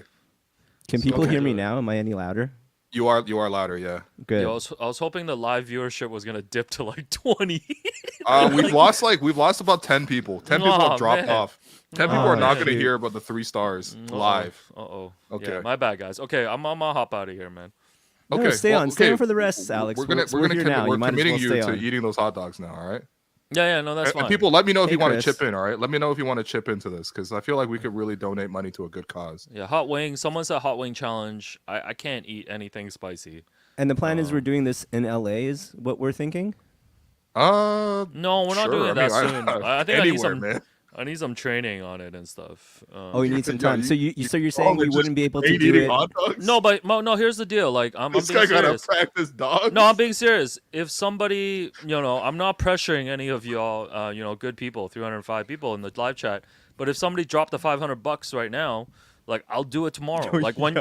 Can people hear me now? Am I any louder? You are louder, yeah. Good. Yo, I was hoping the live viewership was gonna dip to like 20. We've lost about 10 people. 10 people have dropped off. 10 people are not gonna hear about the 3 stars live. Okay. Yeah, my bad, guys. Okay, I'm gonna hop out of here, man. Okay, no, stay on for the rest, Alex. We're committing you to eating those hot dogs now. All right. Yeah, no, that's fine. And people, let me know if you want to chip in, all right? Let me know if you want to chip into this, because I feel like we could really donate money to a good cause. Yeah, hot wing. Someone said hot wing challenge. I can't eat anything spicy. And the plan is we're doing this in LA is what we're thinking? No, we're not doing it that soon. I think I need some training on it and stuff. Oh, you need some time. So you're saying probably you wouldn't be able to do eating it? hot dogs? No, but no. Here's the deal. Like, I'm This being guy gotta serious. practice dogs. No, I'm being serious. If somebody, I'm not pressuring any of y'all, good people, 305 people in the live chat. But if somebody dropped the $500 right now, like, I'll do it tomorrow. Like when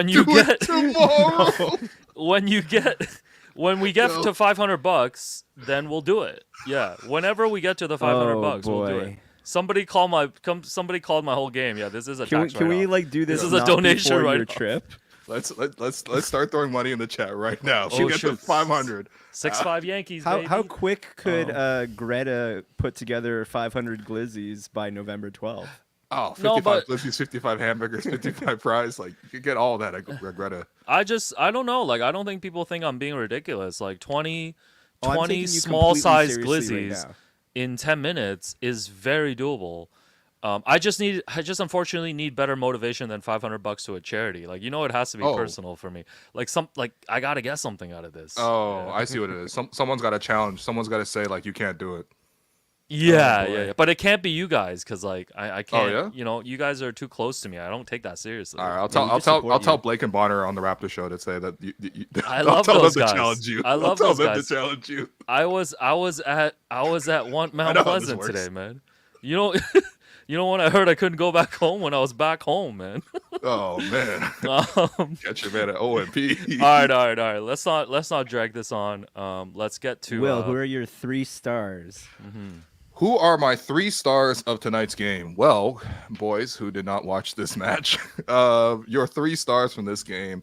you get tomorrow. when we get to $500, then we'll do it. Yeah, whenever we get to the $500, we'll do it. Somebody called my whole game. Yeah, this is a tax Can we write-off. like do this? This is a not donation before your write-off. trip. Let's start throwing money in the chat right now. Oh, We get to shoot. 500. 6-5 Yankees. How baby. quick could Greta put together 500 glizzies by November 12th? Oh, 55 No, but- glizzies, 55 hamburgers, 55 fries. Like, you could get all that at Greta. I don't know. Like, I don't think people think I'm being ridiculous. Like 20 I'm taking 20 you small completely size seriously right glizzies now. in 10 minutes is very doable. I just unfortunately need better motivation than $500 to a charity. Like, it has to be Oh. personal for me. Like I gotta get something out of this. Oh, Yeah. I see what it is. Someone's got to challenge. Someone's got to say, like, you can't do it. Yeah, boy. yeah. But it can't be you guys because like I can't. yeah? You guys are too close to me. I don't take that seriously. All right, we just I'll support tell you. Blake and Bonner on the Raptor show to say that I I'll love tell those them guys. to challenge you. I love I'll tell those them guys. to challenge you. I was at one Mount know how this Pleasant works. today, man. When I heard I couldn't go back home when I was back home, man. Oh man, catch your man at OMP. All right. Let's not drag this on. Let's get to Will, who are your 3 stars? Who are my 3 stars of tonight's game? Well, boys who did not watch this match, your 3 stars from this game.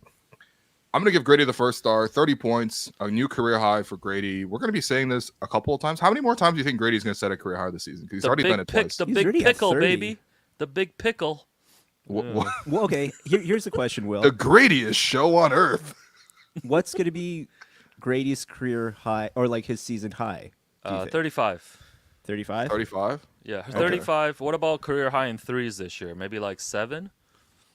I'm going to give Gradey the first star, 30 points, a new career high for Gradey. We're going to be saying this a couple of times. How many more times do you think Grady's going to set a career high this season? Because he's already done it twice. The He's big already at pickle, 30. baby. The big pickle. Well, okay. Here's the question, Will. The Gradiest show on earth. What's going to be Grady's career high or like his season high? 35. 35? 35? Yeah, 35. What about career high in threes this year? Maybe like 7?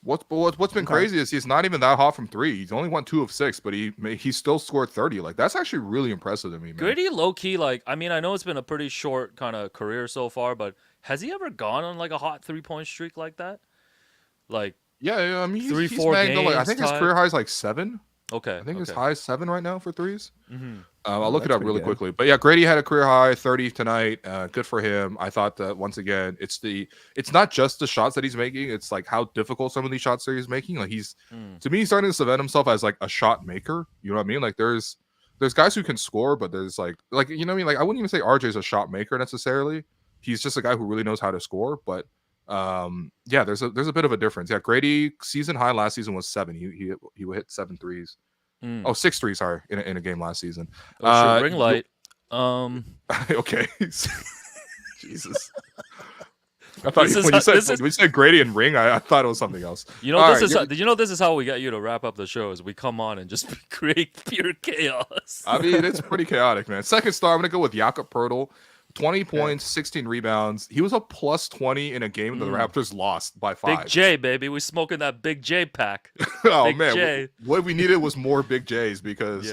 What's been crazy is he's not even that hot from 3. He's only won 2 of 6, but he still scored 30. Like, that's actually really impressive to me, man. Gradey low key, like, I mean, I know it's been a pretty short kind of career so far, but has he ever gone on like a hot 3-point streak like that? Like, Yeah, I mean, he's 3-4 banged on, like, I games think his tied. career high is like 7. okay. I think his okay. high is 7 right now for 3s. Mm-hmm. I'll look it that's up pretty really good. quickly. But yeah, Gradey had a career high 30 tonight. Good for him. I thought that once again, it's not just the shots that he's making. It's like how difficult some of these shots that he's making. Like to me, he's starting to cement himself as like a shot maker. You know what I mean? Like there's guys who can score, but there's like you know what I mean? Like I wouldn't even say RJ's a shot maker necessarily. He's just a guy who really knows how to score. But yeah, there's a bit of a difference. Yeah, Gradey season high last season was 7. He would hit 7 threes. Oh, 6 threes, sorry, in a game last season. Oh, shoot, ring light. Okay. Jesus. I thought This is when how- you this is- said Grady and ring, I thought it was something else. You know, All this right, is this is how we get you to wrap up the show. Is we come on and just create pure chaos. I mean, it's pretty chaotic, man. Second star, I'm gonna go with Jakob Poeltl. 20 points, 16 rebounds. He was a plus 20 in a game that the Raptors lost by 5. Big J, baby. We smoking that Big J pack. Oh Big man, J. what we needed was more big J's because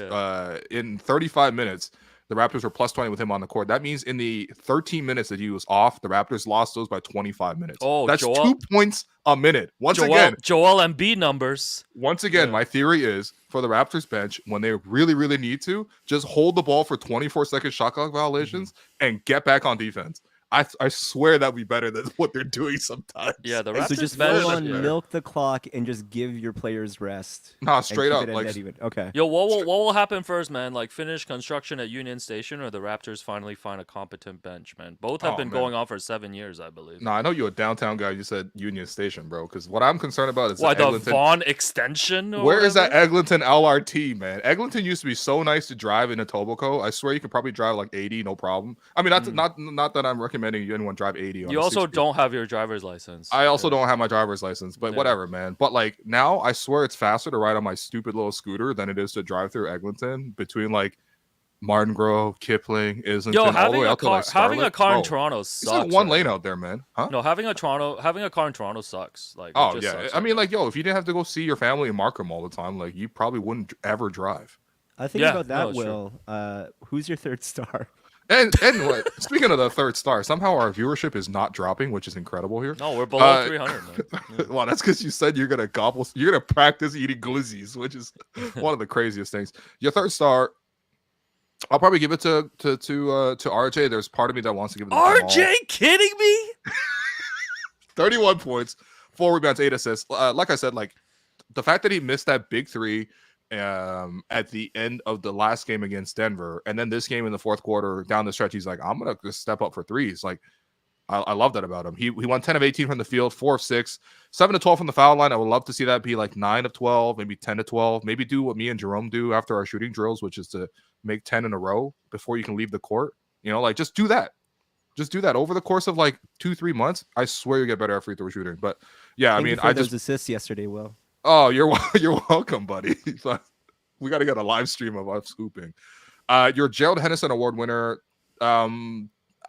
in 35 minutes the Raptors were plus 20 with him on the court. That means in the 13 minutes that he was off, the Raptors lost those by 25 minutes. Oh, that's Joel- 2 points a minute. Once Joel Embiid numbers. again, my theory is for the Raptors bench, when they really, really need to, just hold the ball for 24-second shot clock violations and get back on defense. I swear that'd be better than what they're doing sometimes. Yeah, the So Raptors just bench. full on yeah. milk the clock and just give your players rest. Nah, and straight keep up. it at Like, net even. Okay. Yo, what will happen first, man? Like finish construction at Union Station, or the Raptors finally find a competent bench, man? Both have Oh, been man. going on for 7 years, I believe. nah, I know you're a downtown guy. You said Union Station, bro. Because what I'm concerned about is Why the Eglinton. Vaughn extension? Or Where is that whatever? Eglinton LRT, man? Eglinton used to be so nice to drive in Etobicoke. I swear you could probably drive like 80, no problem. I mean, not that I'm recommending anyone drive 80. On You a also 60. don't have your driver's license. I also don't have my driver's license, but whatever, man. But like now, I swear it's faster to ride on my stupid little scooter than it is to drive through Eglinton between like Martin Grove, Kipling, Islington, Yo, all the having way a up to car, like having a Starlit. car in Bro, Toronto it's sucks. like one right? lane out there, man. Huh? No, having a car in Toronto sucks. Like, it Oh just yeah, sucks I right mean, now. like, yo, if you didn't have to go see your family in Markham all the time, like, you probably wouldn't ever drive. I think Yeah, about no, that, it's true. Will. Who's your 3rd star? And what? Speaking of the third star, somehow our viewership is not dropping, which is incredible here. No, we're below 300. Man. Yeah. Well, that's because you said you're gonna practice eating glizzies, which is one of the craziest things. Your third star, I'll probably give it to RJ. There's part of me that wants to give it to RJ, kidding me? 31 points, 4 rebounds, 8 assists. Like I said, like the fact that he missed that big three at the end of the last game against Denver, and then this game in the fourth quarter down the stretch, he's like, I'm gonna just step up for threes. Like, I love that about him. He won 10 of 18 from the field, 4 of 6, 7 of 12 from the foul line. I would love to see that be like 9 of 12, maybe 10 of 12. Maybe do what me and Jerome do after our shooting drills, which is to make 10 in a row before you can leave the court. You know, like just do that. Just do that over the course of like 2-3 months. I swear you get better at free throw shooting. But yeah, Thank I mean, you for I those just assists yesterday, Will. Oh, you're welcome, buddy. We got to get a live stream of us hooping. Your Gerald Henderson Award winner.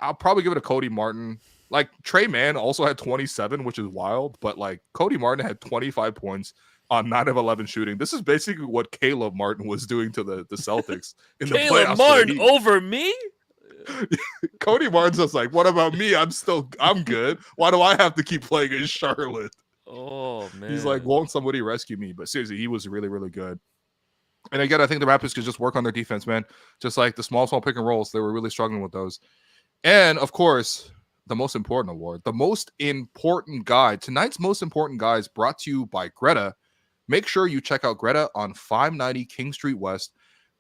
I'll probably give it to Cody Martin. Like Trey Mann also had 27, which is wild, but like Cody Martin had 25 points on 9 of 11 shooting. This is basically what Caleb Martin was doing to the Celtics in the playoffs. Caleb Martin over me? Cody Martin's just like, what about me? I'm good. Why do I have to keep playing in Charlotte? Oh man. He's like, won't somebody rescue me? But seriously, he was really, really good. And again, I think the Raptors could just work on their defense, man. Just like the small pick and rolls, they were really struggling with those. And of course, the most important award, the most important guy. Tonight's most important guy is brought to you by Greta. Make sure you check out Greta on 590 King Street West.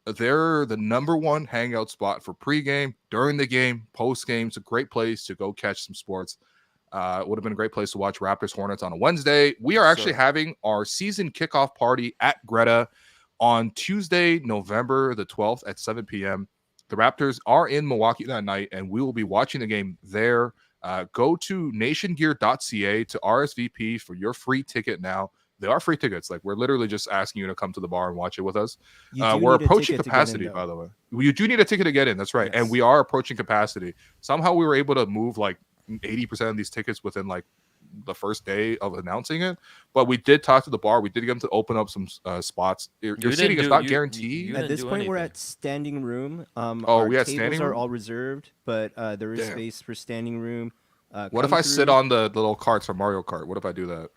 They're the #1 hangout spot for pregame, during the game, post-game. It's a great place to go catch some sports. It would have been a great place to watch Raptors Hornets on a Wednesday. We are actually having our season kickoff party at Greta on Tuesday, November the 12th at 7 p.m. The Raptors are in Milwaukee that night, and we will be watching the game there. Go to nationgear.ca to RSVP for your free ticket now. They are free tickets. Like, we're literally just asking you to come to the bar and watch it with us. We're approaching capacity, by the way. You do need a ticket to get in. That's right. Yes. And we are approaching capacity. Somehow we were able to move like 80% of these tickets within like the first day of announcing it. But we did talk to the bar. We did get them to open up some spots. Your seating is not guaranteed. At this point, we're at standing room. We had standing room? Are all reserved, but there is space for standing room. What if I sit on the little carts from Mario Kart? What if I do that?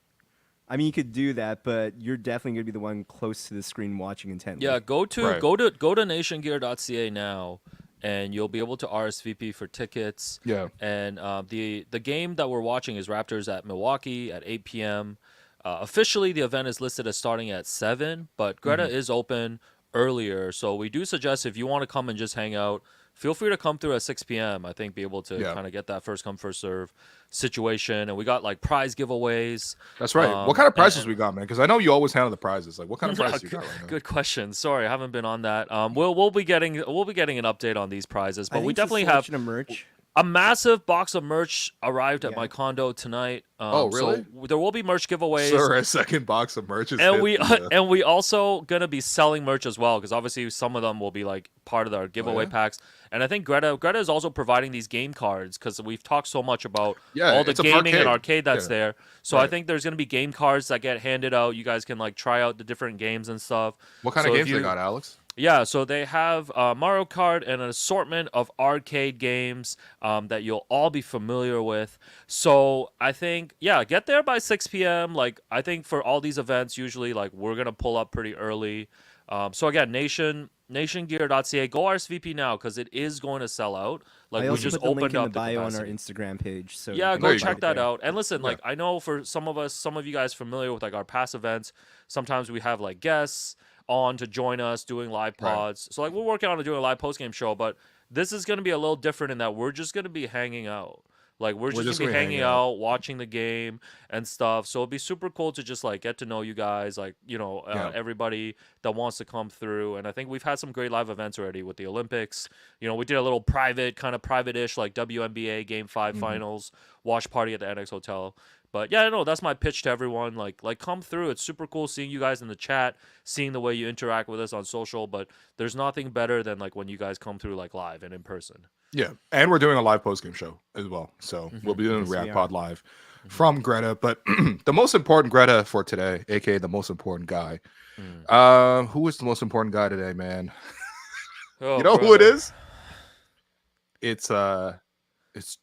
I mean, you could do that, but you're definitely going to be the one close to the screen watching intently. Yeah, go to nationgear.ca now, and you'll be able to RSVP for tickets. Yeah. And the game that we're watching is Raptors at Milwaukee at 8 p.m. Officially, the event is listed as starting at 7, but Greta is open earlier. So we do suggest if you want to come and just hang out, feel free to come through at 6 p.m. I think be able to kind of get that first come, first serve situation. And we got like prize giveaways. That's right. What kind of prizes we got, man? Because I know you always handle the prizes. Like, what kind of prizes you got right now? Good question. Sorry, I haven't been on that. We'll be getting an update on these prizes, but we definitely have merch. A massive box of merch arrived at my condo tonight. Oh, really? So there will be merch giveaways. Sir, a second box of merch is and we also gonna be selling merch as well, because obviously some of them will be like part of our giveaway packs. And I think Greta is also providing these game cards, because we've talked so much about all the gaming and arcade that's there. So I think there's gonna be game cards that get handed out. You guys can like try out the different games and stuff. What kind of games they got, Alex? Yeah, so they have Mario Kart and an assortment of arcade games that you'll all be familiar with. So I think, get there by 6 p.m. Like, I think for all these events, usually, like, we're going to pull up pretty early. So again, nationgear.ca, go RSVP now, because it is going to sell out. Like, we just opened up the bio on our Instagram page. So go check that out. And listen, like, I know for some of you guys familiar with like our past events, sometimes we have like guests on to join us doing live pods. So like, we're working on doing a live post game show, but this is going to be a little different in that we're just going to be hanging out. Like, we're just going to be hanging out, watching the game and stuff. So it'd be super cool to just like get to know you guys, like, everybody that wants to come through. And I think we've had some great live events already with the Olympics. You know, we did a little private-ish like WNBA Game 5 finals watch party at the NX Hotel. But yeah, no, that's my pitch to everyone. Like come through. It's super cool seeing you guys in the chat, seeing the way you interact with us on social. But there's nothing better than like when you guys come through like live and in person. Yeah, and we're doing a live post-game show as well. So we'll be doing React Pod live from Greta. But the most important Greta for today, aka the most important guy. Who is the most important guy today, man? Oh, you know who it is? It's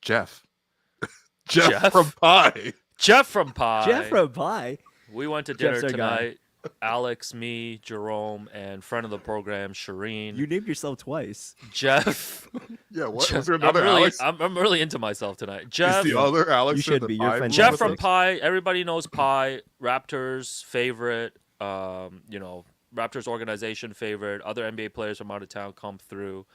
Jeff. Jeff Jeff? from Pie. Jeff from Pie. Jeff from Pie. We went to dinner Jeff's our guy. tonight. Alex, me, Jerome, and friend of the program, Shireen. You named yourself twice. Jeff. Yeah, what? Jeff- Was there another I'm really, Alex? I'm really into myself tonight. Jeff. Is the other Alex You should in the be. Your Pie friend movie? Jeff Jeff from is- Pie. Everybody knows Pie. Raptors favorite. Raptors organization favorite. Other NBA players from out of town come through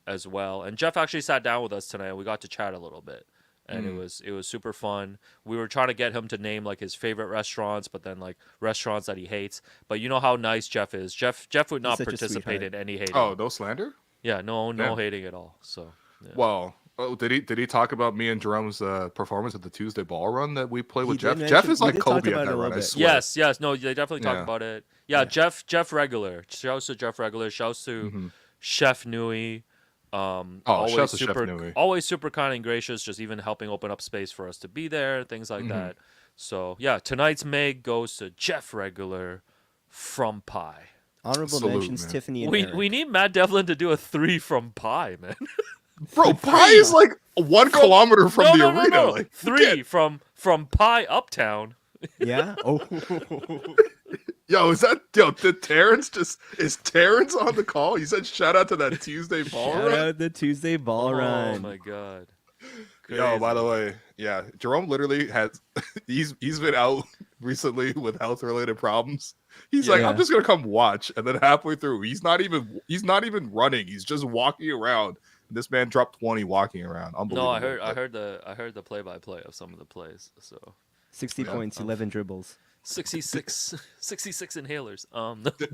as well. And Jeff actually sat down with us tonight, and we got to chat a little bit. And it was super fun. We were trying to get him to name like his favorite restaurants, but then like restaurants that he hates. But you know how nice Jeff is. Jeff would not such a participate in sweetheart. any hating. Oh, no slander? Yeah, no Yeah. hating at all. So yeah. Well, did he talk about me and Jerome's performance at the Tuesday ball run that we played with He did Jeff? mention- Jeff is we like did talk Kobe about at it that a run. little I bit. swear. Yes, no, they definitely talk Yeah. about it. Yeah, Jeff Regular. Shouts to Jeff Regular. Shouts to Chef Nui. shouts to Chef Nui. Always super kind and gracious, just even helping open up space for us to be there, things like that. So yeah, tonight's Meg goes to Jeff Regular from Pie. Honorable Salute, mentions, man. Tiffany and We Eric. we need Matt Devlin to do a 3 from Pie, man. Bro, Pie is like 1 kilometer from the arena. No. Like, 3 from Pie Uptown. Yeah? Oh. yo, did Terrence is Terrence on the call? You said shout out to that Tuesday ball Shout run? out the Tuesday ball Oh run. my god. Yo, by the Crazy. way, yeah, Jerome literally has he's been out recently with health related problems. He's like, Yeah. I'm just gonna come watch, and then halfway through, he's not even running. He's just walking around. This man dropped 20 walking around. Unbelievable. No, I heard the play by play of some of the plays. So 60 points, 11 dribbles. 66 inhalers.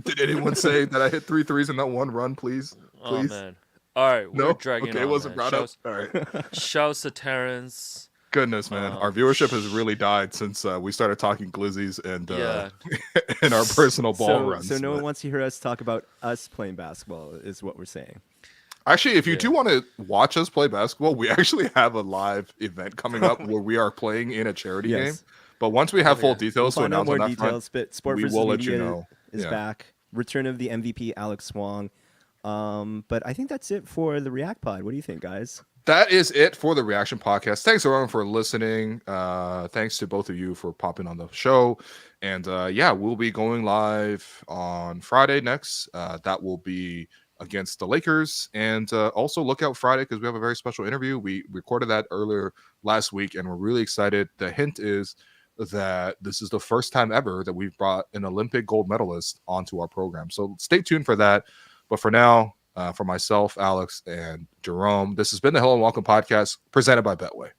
Did anyone say that I hit 3 threes in that one run, please? Oh Please? man. All right, we're No. dragging Okay, on, it wasn't man. brought up. All right. Shouts to Terrence. Goodness, man, our viewership has really died since we started talking glizzies and Yeah. and our personal ball runs. So no but- one wants to hear us talk about us playing basketball, is what we're saying. Actually, if you Yeah. do want to watch us play basketball, we actually have a live event coming up where we are playing in a charity Yes. game. But once we have full yeah. details to Find out announce on more that front, details, but Sport we versus will let you Media know. is Yeah. back. Return of the MVP, Alex Swong. But I think that's it for the React Pod. What do you think, guys? that is it for the Reaction Podcast. Thanks everyone for listening. Thanks to both of you for popping on the show. And yeah, we'll be going live on Friday next. That will be against the Lakers. And also look out Friday because we have a very special interview. We recorded that earlier last week and we're really excited. The hint is that this is the first time ever that we've brought an Olympic gold medalist onto our program. So stay tuned for that. But for now, for myself, Alex, and Jerome, this has been the Hello and Welcome podcast presented by Betway.